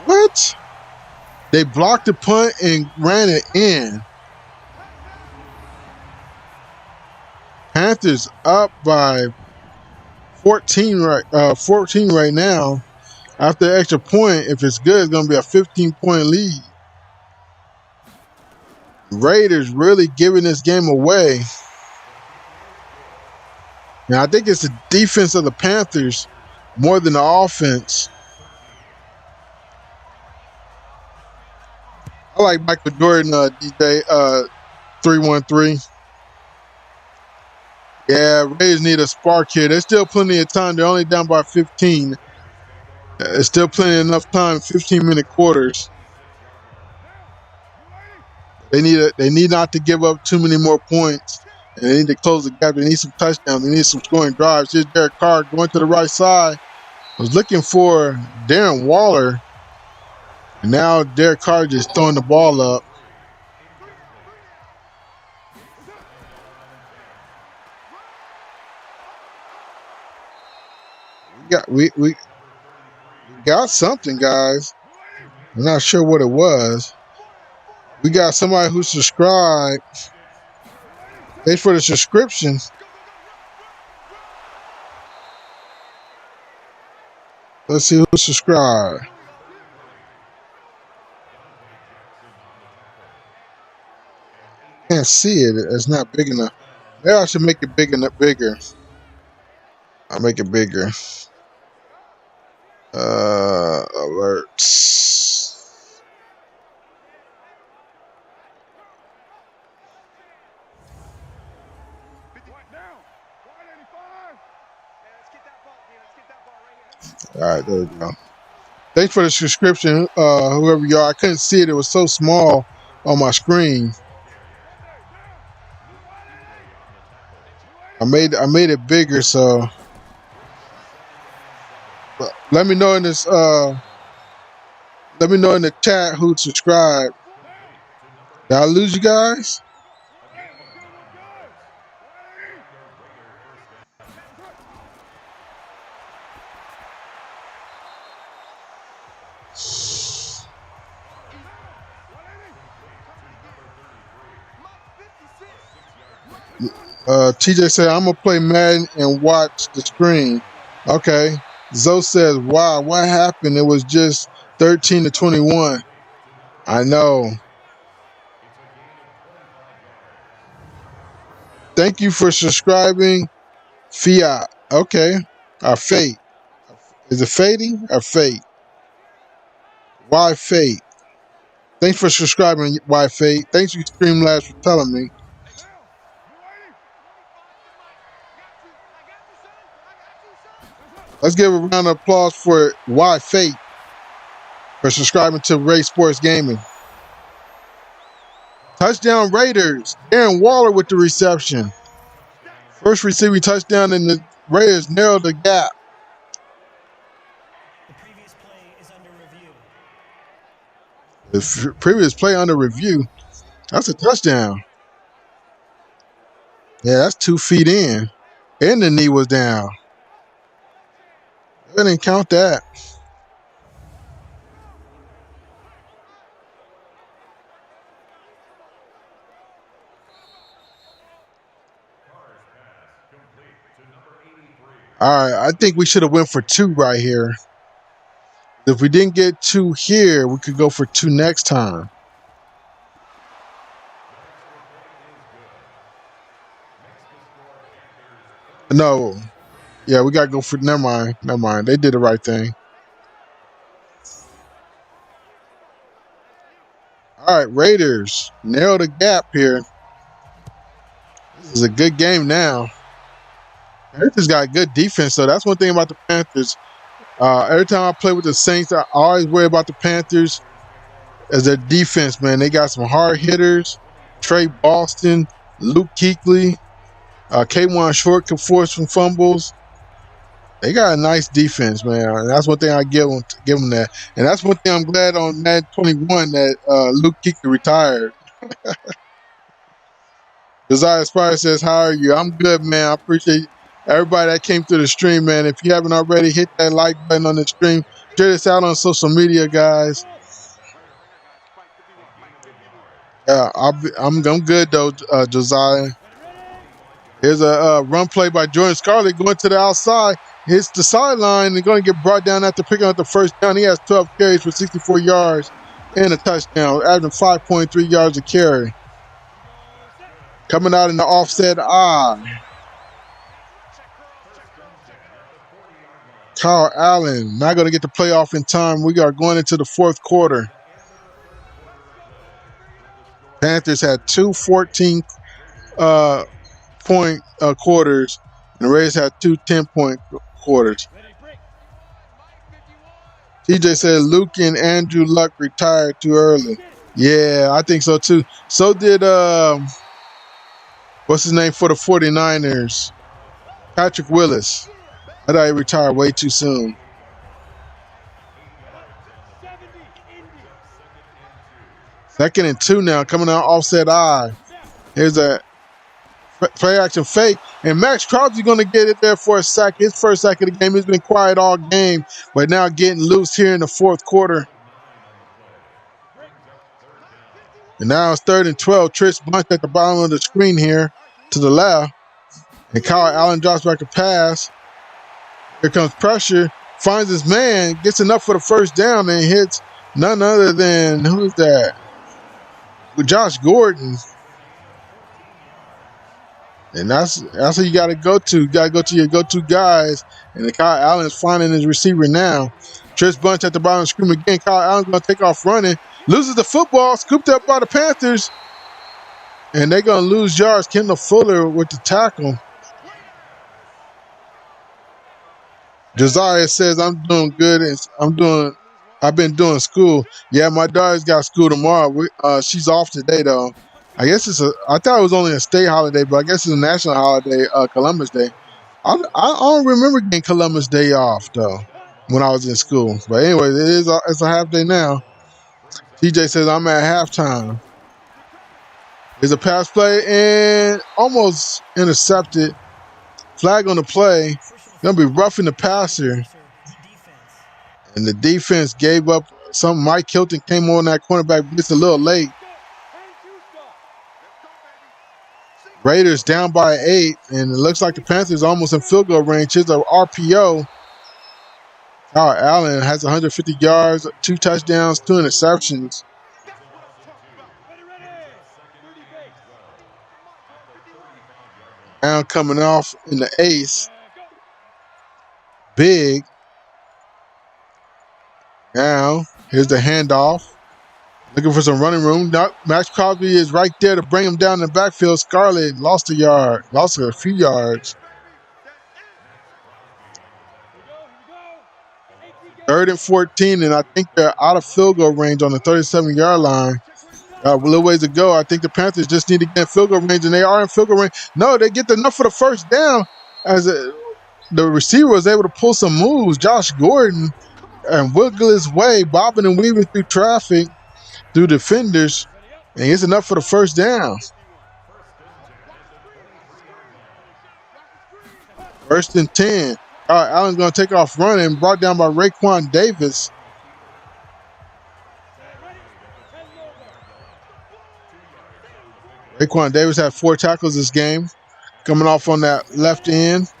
Speaker 1: What? They blocked the punt and ran it in. Panthers up by 14 right now. After the extra point, if it's good, it's going to be a 15-point lead. Raiders really giving this game away. Now, I think it's the defense of the Panthers more than the offense. I like Michael Jordan, DJ 313. Yeah, Raiders need a spark here. There's still plenty of time. They're only down by 15. There's still enough time, 15-minute quarters. They need not to give up too many more points. And they need to close the gap. They need some touchdowns. They need some scoring drives. Here's Derek Carr going to the right side. Was looking for Darren Waller. And now Derek Carr just throwing the ball up. We got something, guys. I'm not sure what it was. We got somebody who subscribed. Thanks for the subscription. Let's see who subscribed. Can't see it. It's not big enough. Maybe I should make it bigger. I'll make it bigger. Alerts. All right, there we go. Thanks for the subscription, whoever you are. I couldn't see it. It was so small on my screen. I made it bigger, so let me know in this let me know in the chat who subscribed. Did I lose you guys? TJ said, I'm going to play Madden and watch the screen. Okay. Zoe says, wow, what happened? It was just 13-21. I know. Thank you for subscribing. Fiat. Okay. Our fate. Is it fading or fate? Why fate? Thanks for subscribing, Why fate. Thanks you, Streamlabs, for telling me. Let's give a round of applause for Why Fate for subscribing to Ray Sports Gaming. Touchdown Raiders. Aaron Waller with the reception. First receiving touchdown, and the Raiders narrowed the gap. The previous play under review. That's a touchdown. Yeah, that's 2 feet in. And the knee was down. I didn't count that. All right, I think we should have went for 2 right here. If we didn't get 2 here, we could go for 2 next time. No. Yeah, we got to go for... Never mind. They did the right thing. All right, Raiders narrow the gap here. This is a good game now. Panthers got good defense, so that's one thing about the Panthers. Every time I play with the Saints, I always worry about the Panthers as their defense, man. They got some hard hitters. Trey Boston, Luke Kuechly, K1 Short can force some fumbles. They got a nice defense, man. And that's one thing I give them that. And that's one thing I'm glad on Madden 21 that Luke Kuechly retired. Josiah Spire says, how are you? I'm good, man. I appreciate everybody that came through the stream, man. If you haven't already, hit that like button on the stream. Share this out on social media, guys. Yeah, I'm good, though, Josiah. Here's a run play by Jordan Scarlett going to the outside. Hits the sideline and going to get brought down after picking up the first down. He has 12 carries for 64 yards and a touchdown, averaging 5.3 yards a carry. Coming out in the offset eye. Kyle Allen not going to get the playoff in time. We are going into the 4th quarter. Panthers had 2 14-point quarters, and the Raiders had 2 10-point quarters. TJ said Luke and Andrew Luck retired too early. Yeah, I think so too. So did what's his name for the 49ers? Patrick Willis. I thought he retired way too soon. Second and 2 now, coming out offset eye. Here's a play action fake, and Max Crosby's going to get it there for a sack. His first sack of the game. He's been quiet all game, but now getting loose here in the 4th quarter. And now it's 3rd and 12. Trish Bunch at the bottom of the screen here to the left. And Kyle Allen drops back to pass. Here comes pressure. Finds his man. Gets enough for the first down and hits none other than, who's that? Josh Gordon. And that's who you got to go to. You got to go to your go-to guys. And the Kyle Allen's finding his receiver now. Trish Bunch at the bottom of the screen again. Kyle Allen's going to take off running. Loses the football. Scooped up by the Panthers. And they're going to lose yards. Kendall Fuller with the tackle. Josiah says, I'm doing good. I'm doing I've been doing school. Yeah, my daughter's got school tomorrow. She's off today though. I guess I thought it was only a state holiday, but I guess it's a national holiday, Columbus Day. I don't remember getting Columbus Day off though when I was in school. But anyway, it's a half day now. TJ says I'm at halftime. There's a pass play and almost intercepted. Flag on the play. Gonna be roughing the passer. And the defense gave up. Mike Hilton came on that cornerback blitz a little late. Raiders down by 8, and it looks like the Panthers almost in field goal range. Here's an RPO. Allen has 150 yards, 2 touchdowns, 2 interceptions. Now coming off in the ace. Big. Now, here's the handoff. Looking for some running room. Max Crosby is right there to bring him down in the backfield. Scarlett lost a few yards. 3rd and 14, and I think they're out of field goal range on the 37-yard line. A little ways to go. I think the Panthers just need to get in field goal range, and they are in field goal range. No, they get enough for the first down as the receiver was able to pull some moves. Josh Gordon and wiggle his way, bobbing and weaving through traffic, through defenders, and it's enough for the first down. 1st and 10. Allen's going to take off running, brought down by Raekwon Davis. Raekwon Davis had 4 tackles this game, coming off on that left end.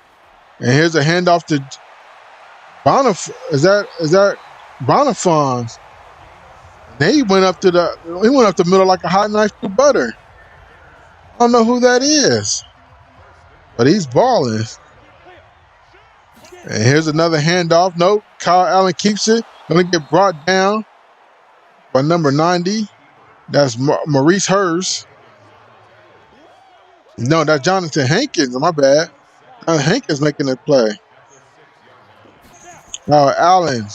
Speaker 1: And here's a handoff to Bonif. Is that Bonifon? He went up the middle like a hot knife through butter. I don't know who that is, but he's balling. And here's another handoff. Nope. Kyle Allen keeps it. Going to get brought down by number 90. That's Maurice Hurst. No, that's Jonathan Hankins. My bad. Hankins making that play. Allen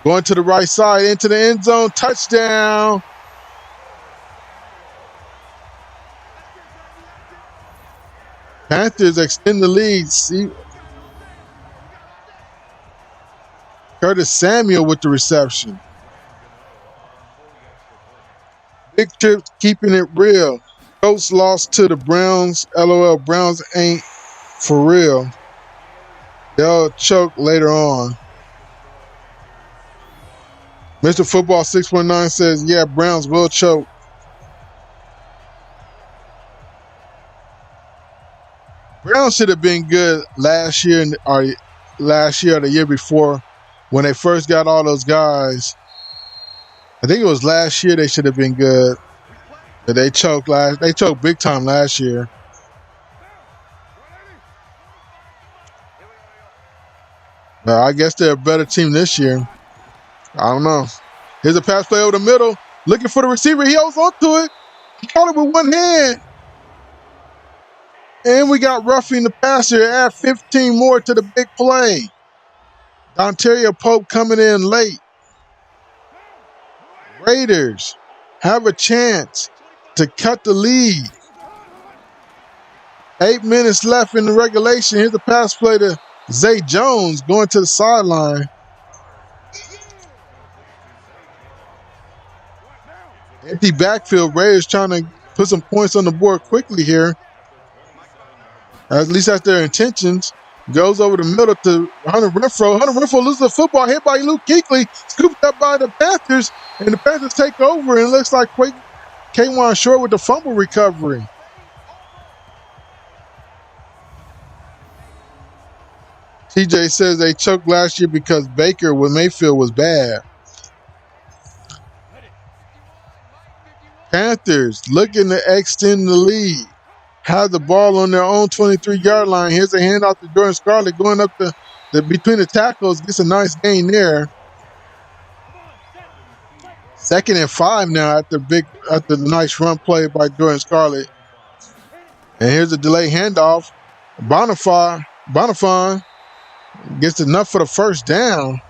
Speaker 1: going to the right side into the end zone. Touchdown. Panthers extend the lead. See, Curtis Samuel with the reception. Big Trip keeping it real. Colts lost to the Browns. LOL, Browns ain't for real. They'll choke later on. Mr. Football 619 says, yeah, Browns will choke. Browns should have been good last year or the year before when they first got all those guys. I think it was last year they should have been good. But they choked big time last year. I guess they're a better team this year. I don't know. Here's a pass play over the middle. Looking for the receiver. He holds on to it. He caught it with one hand. And we got roughing the passer. Add 15 more to the big play. Dontario Pope coming in late. Raiders have a chance to cut the lead. 8 minutes left in the regulation. Here's a pass play to Zay Jones going to the sideline. Empty backfield. Raiders trying to put some points on the board quickly here. At least that's their intentions. Goes over the middle to Hunter Renfrow. Hunter Renfrow loses the football, hit by Luke Kuechly, scooped up by the Panthers, and the Panthers take over, and it looks like K'Wan Short with the fumble recovery. TJ says they choked last year because Baker with Mayfield was bad. Panthers looking to extend the lead. Have the ball on their own 23-yard line. Here's a handoff to Jordan Scarlett going up the between the tackles. Gets a nice gain there. 2nd and 5 now after the nice run play by Jordan Scarlett. And here's a delay handoff. Bonifon gets enough for the first down.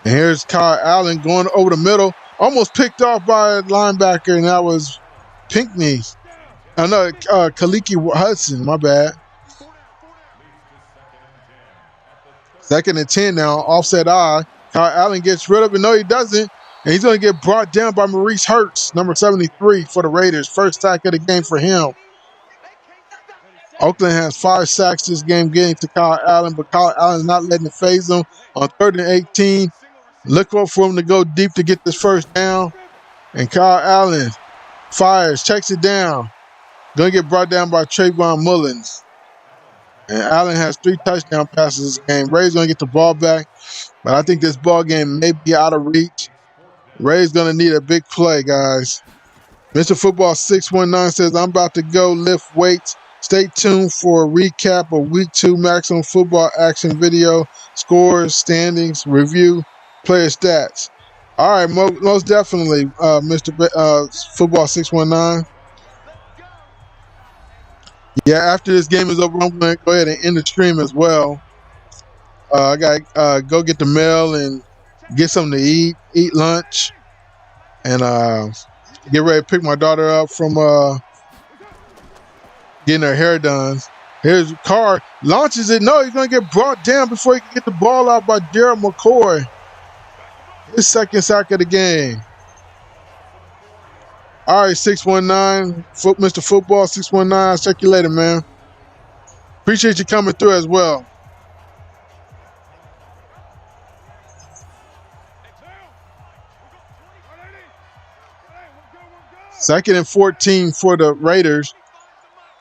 Speaker 1: And here's Kyle Allen going over the middle. Almost picked off by a linebacker, and that was Pinkney. Oh, no, Kaliki Hudson, my bad. 2nd and 10 now, offset I. Kyle Allen gets rid of it. No, he doesn't. And he's going to get brought down by Maurice Hurts, number 73 for the Raiders. First sack of the game for him. Oakland has 5 sacks this game getting to Kyle Allen, but Kyle Allen's not letting it phase him. On 3rd and 18, look for him to go deep to get this first down. And Kyle Allen fires, checks it down. Going to get brought down by Trayvon Mullins. And Allen has 3 touchdown passes this game. Ray's going to get the ball back, but I think this ball game may be out of reach. Ray's going to need a big play, guys. Mr. Football 619 says, I'm about to go lift weights. Stay tuned for a recap of Week 2 Maximum Football Action video, scores, standings, review, player stats. All right, most definitely, Mr. Football 619. Yeah, after this game is over, I'm going to go ahead and end the stream as well. I got to go get the mail and get something to eat lunch, and get ready to pick my daughter up from getting her hair done. Here's Carr, launches it. No, he's going to get brought down before he can get the ball out by Daryl McCoy. His 2nd sack of the game. All right, 619, Mr. Football 619. I'll check you later, man. Appreciate you coming through as well. Second and 14 for the Raiders.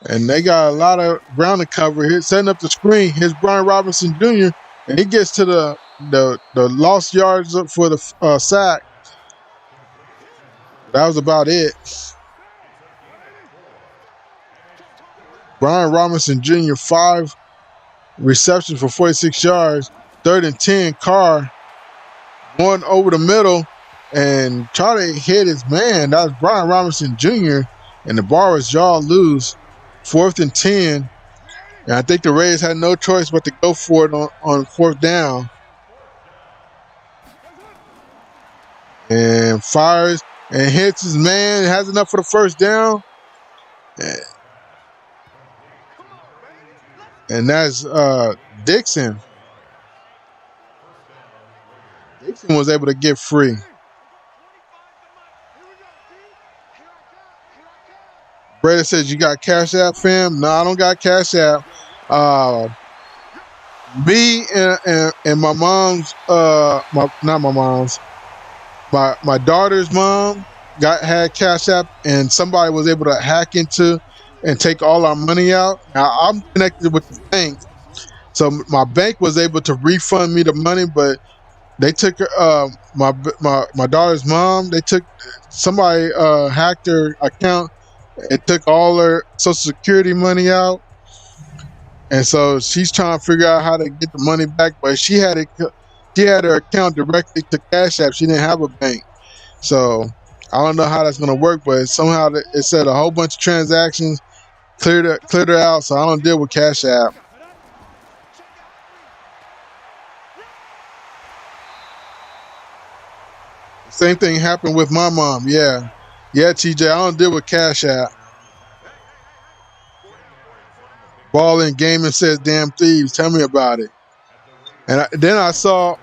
Speaker 1: And they got a lot of ground to cover here. Setting up the screen. Here's Brian Robinson Jr. And he gets to the lost yards for the sack. That was about it. Brian Robinson Jr., 5 receptions for 46 yards. 3rd and 10, Carr going over the middle and try to hit his man. That was Brian Robinson Jr. And the bar was jaw loose. 4th and 10. And I think the Raiders had no choice but to go for it on 4th down. And fires and hits his man. Has enough for the first down. And that's Dixon. Dixon was able to get free. Brady says, you got Cash App, fam? No, I don't got Cash App. Me and my mom's, my daughter's mom had Cash App, and somebody was able to hack into and take all our money out. Now, I'm connected with the bank, so my bank was able to refund me the money, but they took my daughter's mom. Somebody hacked her account. It took all her Social Security money out. And so she's trying to figure out how to get the money back. But she had her account directly to Cash App. She didn't have a bank. So I don't know how that's going to work. But somehow it said a whole bunch of transactions cleared her out. So I don't deal with Cash App. Same thing happened with my mom. Yeah, TJ, I don't deal with Cash App. Ball in Gaming says, damn thieves, tell me about it. And then I saw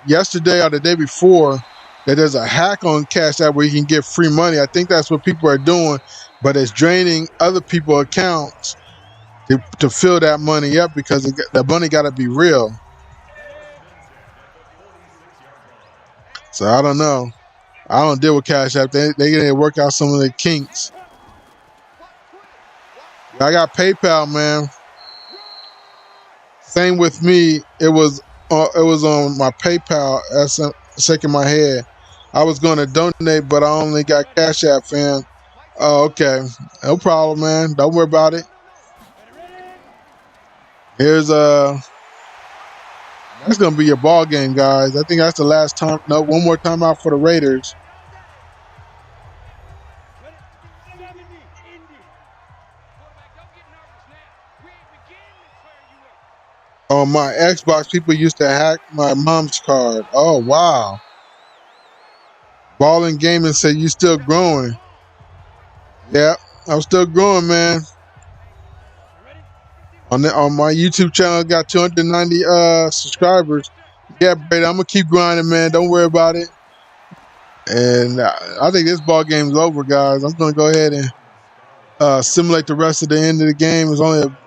Speaker 1: yesterday or the day before that there's a hack on Cash App where you can get free money. I think that's what people are doing, but it's draining other people's accounts to fill that money up because the money got to be real. So I don't know. I don't deal with Cash App. They gotta work out some of the kinks. I got PayPal, man. Same with me. It was on my PayPal. That's shaking my head. I was going to donate, but I only got Cash App, fam. Oh, okay. No problem, man. Don't worry about it. Here's that's gonna be your ball game, guys. I think that's the last time. No, one more time out for the Raiders. On my Xbox, people used to hack my mom's card. Oh, wow. Ballin Gaming said you still growing. Yeah, I'm still growing, man. On my YouTube channel, I got 290 subscribers. Yeah, Brady, I'm gonna keep grinding, man. Don't worry about it. And I think this ball game's over, guys. I'm gonna go ahead and simulate the rest of the end of the game. It's only a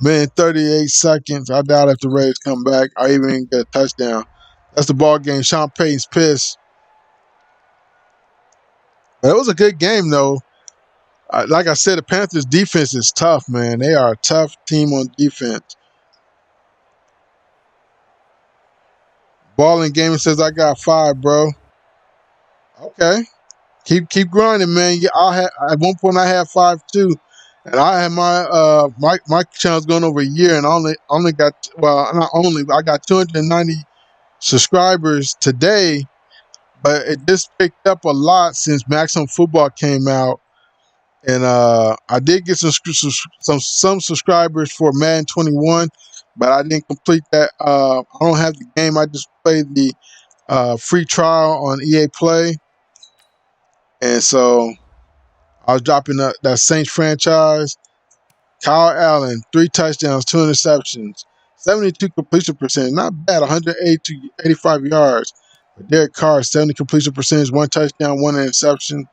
Speaker 1: minute 38 seconds. I doubt if the Raiders come back, I even get a touchdown. That's the ball game. Sean Payton's pissed. But it was a good game, though. Like I said, the Panthers' defense is tough, man. They are a tough team on defense. Ball and Gaming says I got 5, bro. Okay, keep grinding, man. Yeah, at one point I had 5 too, and I had my channel's going over a year, and I only got not only I got 290 subscribers today, but it just picked up a lot since Maximum Football came out. And I did get some subscribers for Madden 21, but I didn't complete that. I don't have the game. I just played the free trial on EA Play, and so I was dropping that Saints franchise. Kyle Allen, 3 touchdowns, 2 interceptions, 72 completion percentage, not bad, 108 to 85 yards. But Derek Carr, 70 completion percentage, 1 touchdown, 1 interception.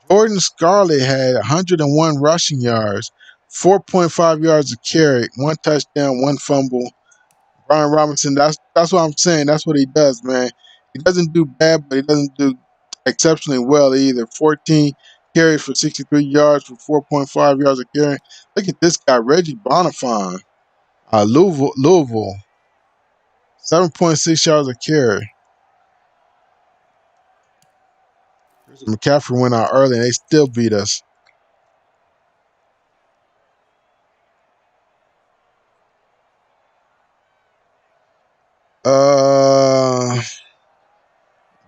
Speaker 1: Jordan Scarlett had 101 rushing yards, 4.5 yards a carry, 1 touchdown, 1 fumble. Brian Robinson, that's what I'm saying. That's what he does, man. He doesn't do bad, but he doesn't do exceptionally well either. 14 carries for 63 yards for 4.5 yards a carry. Look at this guy, Reggie Bonifant, Louisville, 7.6 yards a carry. McCaffrey went out early, and they still beat us.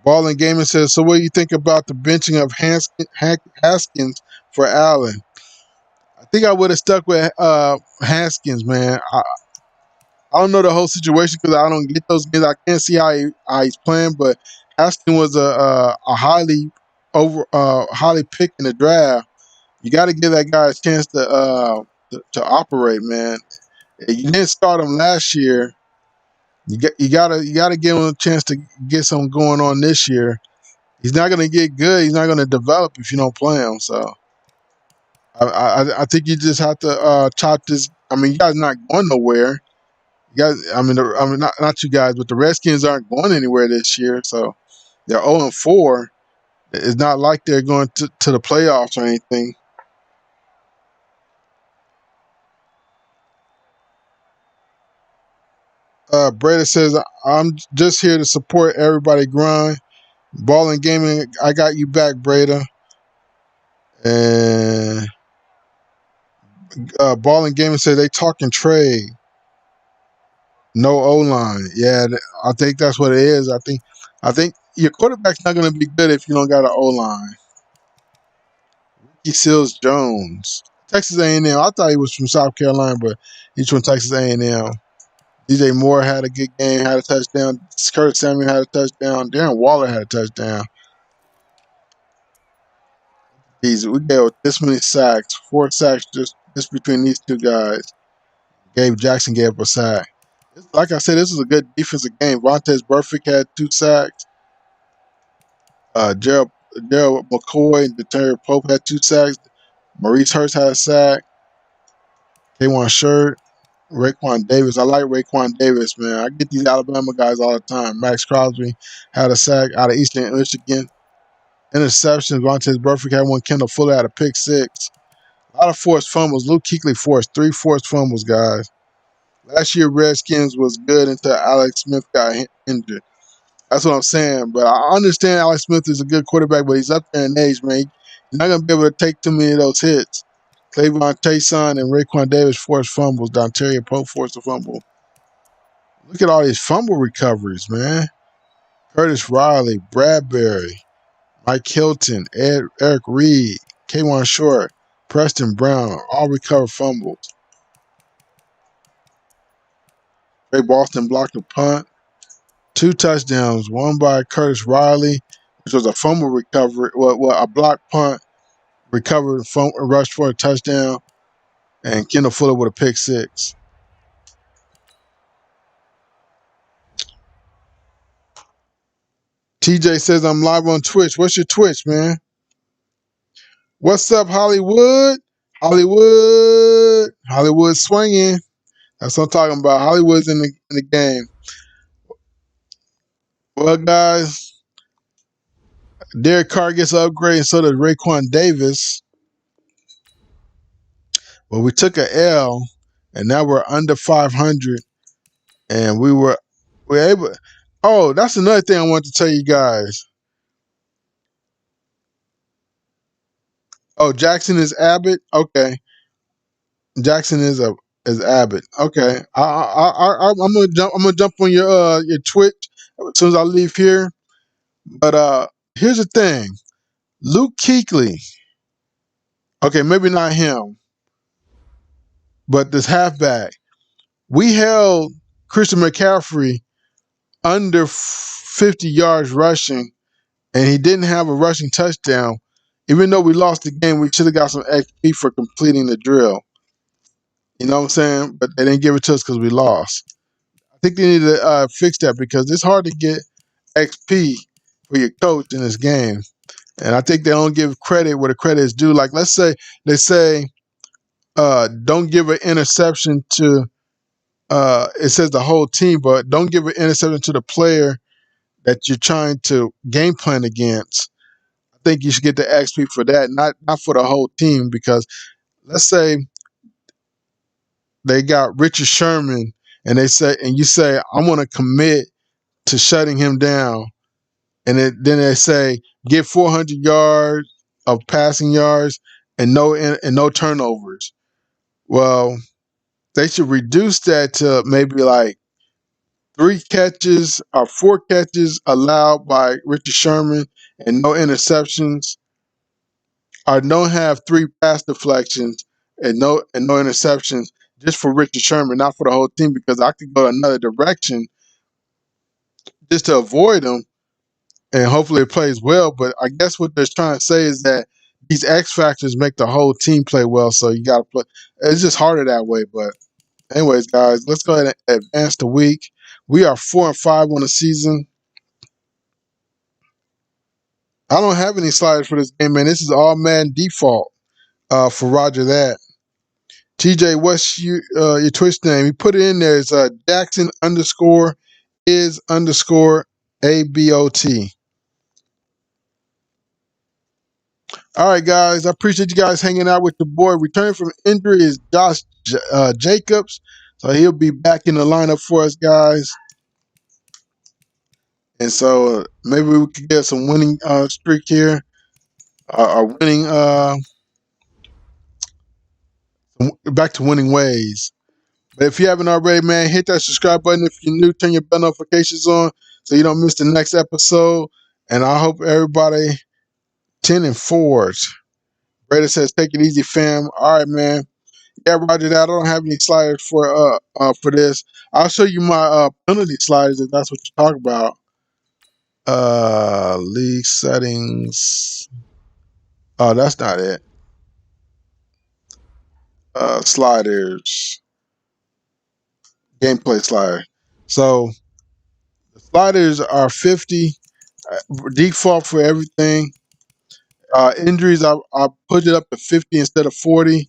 Speaker 1: Ball and Gaming says, so what do you think about the benching of Haskins for Allen? I think I would have stuck with Haskins, man. I don't know the whole situation because I don't get those games. I can't see how he's playing, but Haskins was a highly picked in the draft. You got to give that guy a chance to operate, man. You didn't start him last year. You gotta give him a chance to get something going on this year. He's not gonna get good. He's not gonna develop if you don't play him. So I think you just have to chop this. I mean, you guys not going nowhere. You guys, I mean, not you guys, but the Redskins aren't going anywhere this year. So they're 0-4. It's not like they're going to the playoffs or anything. Breda says, I'm just here to support everybody grind. Ball and Gaming, I got you back, Breda. And Ball and Gaming says they talking trade. No O-line. Yeah, I think that's what it is. I think your quarterback's not going to be good if you don't got an O-line. Ricky Seals Jones, Texas A&M. I thought he was from South Carolina, but he's from Texas A&M. DJ Moore had a good game, had a touchdown. Curtis Samuel had a touchdown. Darren Waller had a touchdown. We gave this many sacks, 4 sacks just between these two guys. Gabe Jackson gave up a sack. Like I said, this was a good defensive game. Vontaze Burfict had 2 sacks. Gerald McCoy and Terry Pope had 2 sacks. Maurice Hurst had a sack. K'Wan Shirt, Raekwon Davis. I like Raekwon Davis, man. I get these Alabama guys all the time. Max Crosby had a sack out of Eastern Michigan. Interceptions. Vontaze Burfict had 1. Kendall Fuller had a pick 6. A lot of forced fumbles. Luke Kuechly forced 3 forced fumbles, guys. Last year, Redskins was good until Alex Smith got injured. That's what I'm saying. But I understand Alex Smith is a good quarterback, but he's up there in age, man. He's not going to be able to take too many of those hits. Clavon Tayson and Raekwon Davis forced fumbles. Dontario Pope forced a fumble. Look at all these fumble recoveries, man. Curtis Riley, Bradbury, Mike Hilton, Eric Reed, K'Wan Short, Preston Brown, all recovered fumbles. Ray Boston blocked the punt. 2 touchdowns, one by Curtis Riley, which was a fumble recovery, a block punt, recovered, rushed for a touchdown, and Kendall Fuller with a pick 6. TJ says, I'm live on Twitch. What's your Twitch, man? What's up, Hollywood? Hollywood swinging. That's what I'm talking about. Hollywood's in the game. Well, guys, Derek Carr gets an upgrade, and so does Raekwon Davis. But we took a L, and now we're under 500, and we're able. Oh, that's another thing I want to tell you guys. Oh, Jackson is Abbott. Okay, Jackson is Abbott. Okay, I'm gonna jump on your Twitch as soon as I leave here. But here's the thing, Luke Kuechly. Okay, maybe not him, but this halfback. We held Christian McCaffrey under 50 yards rushing, and he didn't have a rushing touchdown. Even though we lost the game, we should have got some XP for completing the drill. You know what I'm saying? But they didn't give it to us because we lost. I think they need to fix that because it's hard to get XP for your coach in this game. And I think they don't give credit where the credit is due. Like, let's say they say don't give an interception to it says the whole team, but don't give an interception to the player that you're trying to game plan against. I think you should get the XP for that, not for the whole team. Because let's say they got Richard Sherman, and you say I want to commit to shutting him down, and then they say get 400 yards of passing yards and no turnovers. Well, they should reduce that to maybe like 3 catches or 4 catches allowed by Richard Sherman and no interceptions, or don't have 3 pass deflections and no interceptions just for Richard Sherman, not for the whole team, because I could go another direction just to avoid him, and hopefully it plays well. But I guess what they're trying to say is that these X factors make the whole team play well, so you got to play. It's just harder that way. But anyways, guys, let's go ahead and advance the week. We are 4-5 on the season. I don't have any sliders for this game, man. This is all Madden default for Roger that. TJ, what's your Twitch name? He put it in there. It's Jackson _is_ ABOT. All right, guys. I appreciate you guys hanging out with the boy. Returning from injury is Josh Jacobs. So he'll be back in the lineup for us, guys. And so maybe we could get some winning streak here. Or winning back to winning ways. But if you haven't already, man, hit that subscribe button. If you're new, turn your bell notifications on so you don't miss the next episode. And I hope everybody 10-4. Brady says, take it easy, fam. All right, man. Yeah, Roger that. I don't have any sliders for this. I'll show you my penalty sliders if that's what you talk about. League settings. Oh, that's not it. Sliders. Gameplay slider. So the sliders are 50 default for everything. Injuries, I put it up to 50 instead of 40.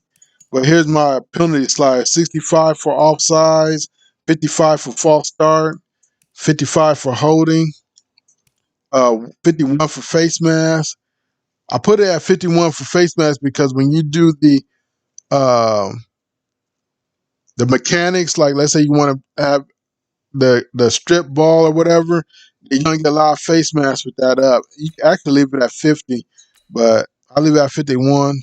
Speaker 1: But here's my penalty slide: 65 for offsides, 55 for false start, 55 for holding, 51 for face mask. I put it at 51 for face mask because when you do the mechanics, like let's say you want to have the strip ball or whatever, you're gonna get a lot of face masks with that up. You can actually leave it at 50, but I leave it at 51.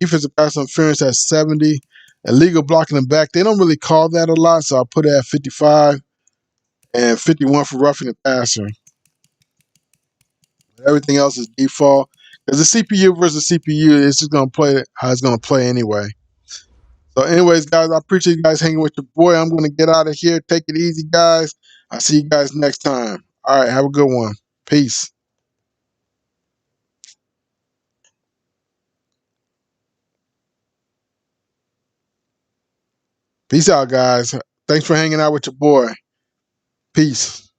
Speaker 1: Defensive pass interference at 70. Illegal blocking the back. They don't really call that a lot, so I put it at 55. And 51 for roughing the passer. Everything else is default. Because the CPU versus CPU, it's just going to play how it's going to play anyway. So, anyways, guys, I appreciate you guys hanging with your boy. I'm going to get out of here. Take it easy, guys. I'll see you guys next time. All right, have a good one. Peace. Peace out, guys. Thanks for hanging out with your boy. Peace.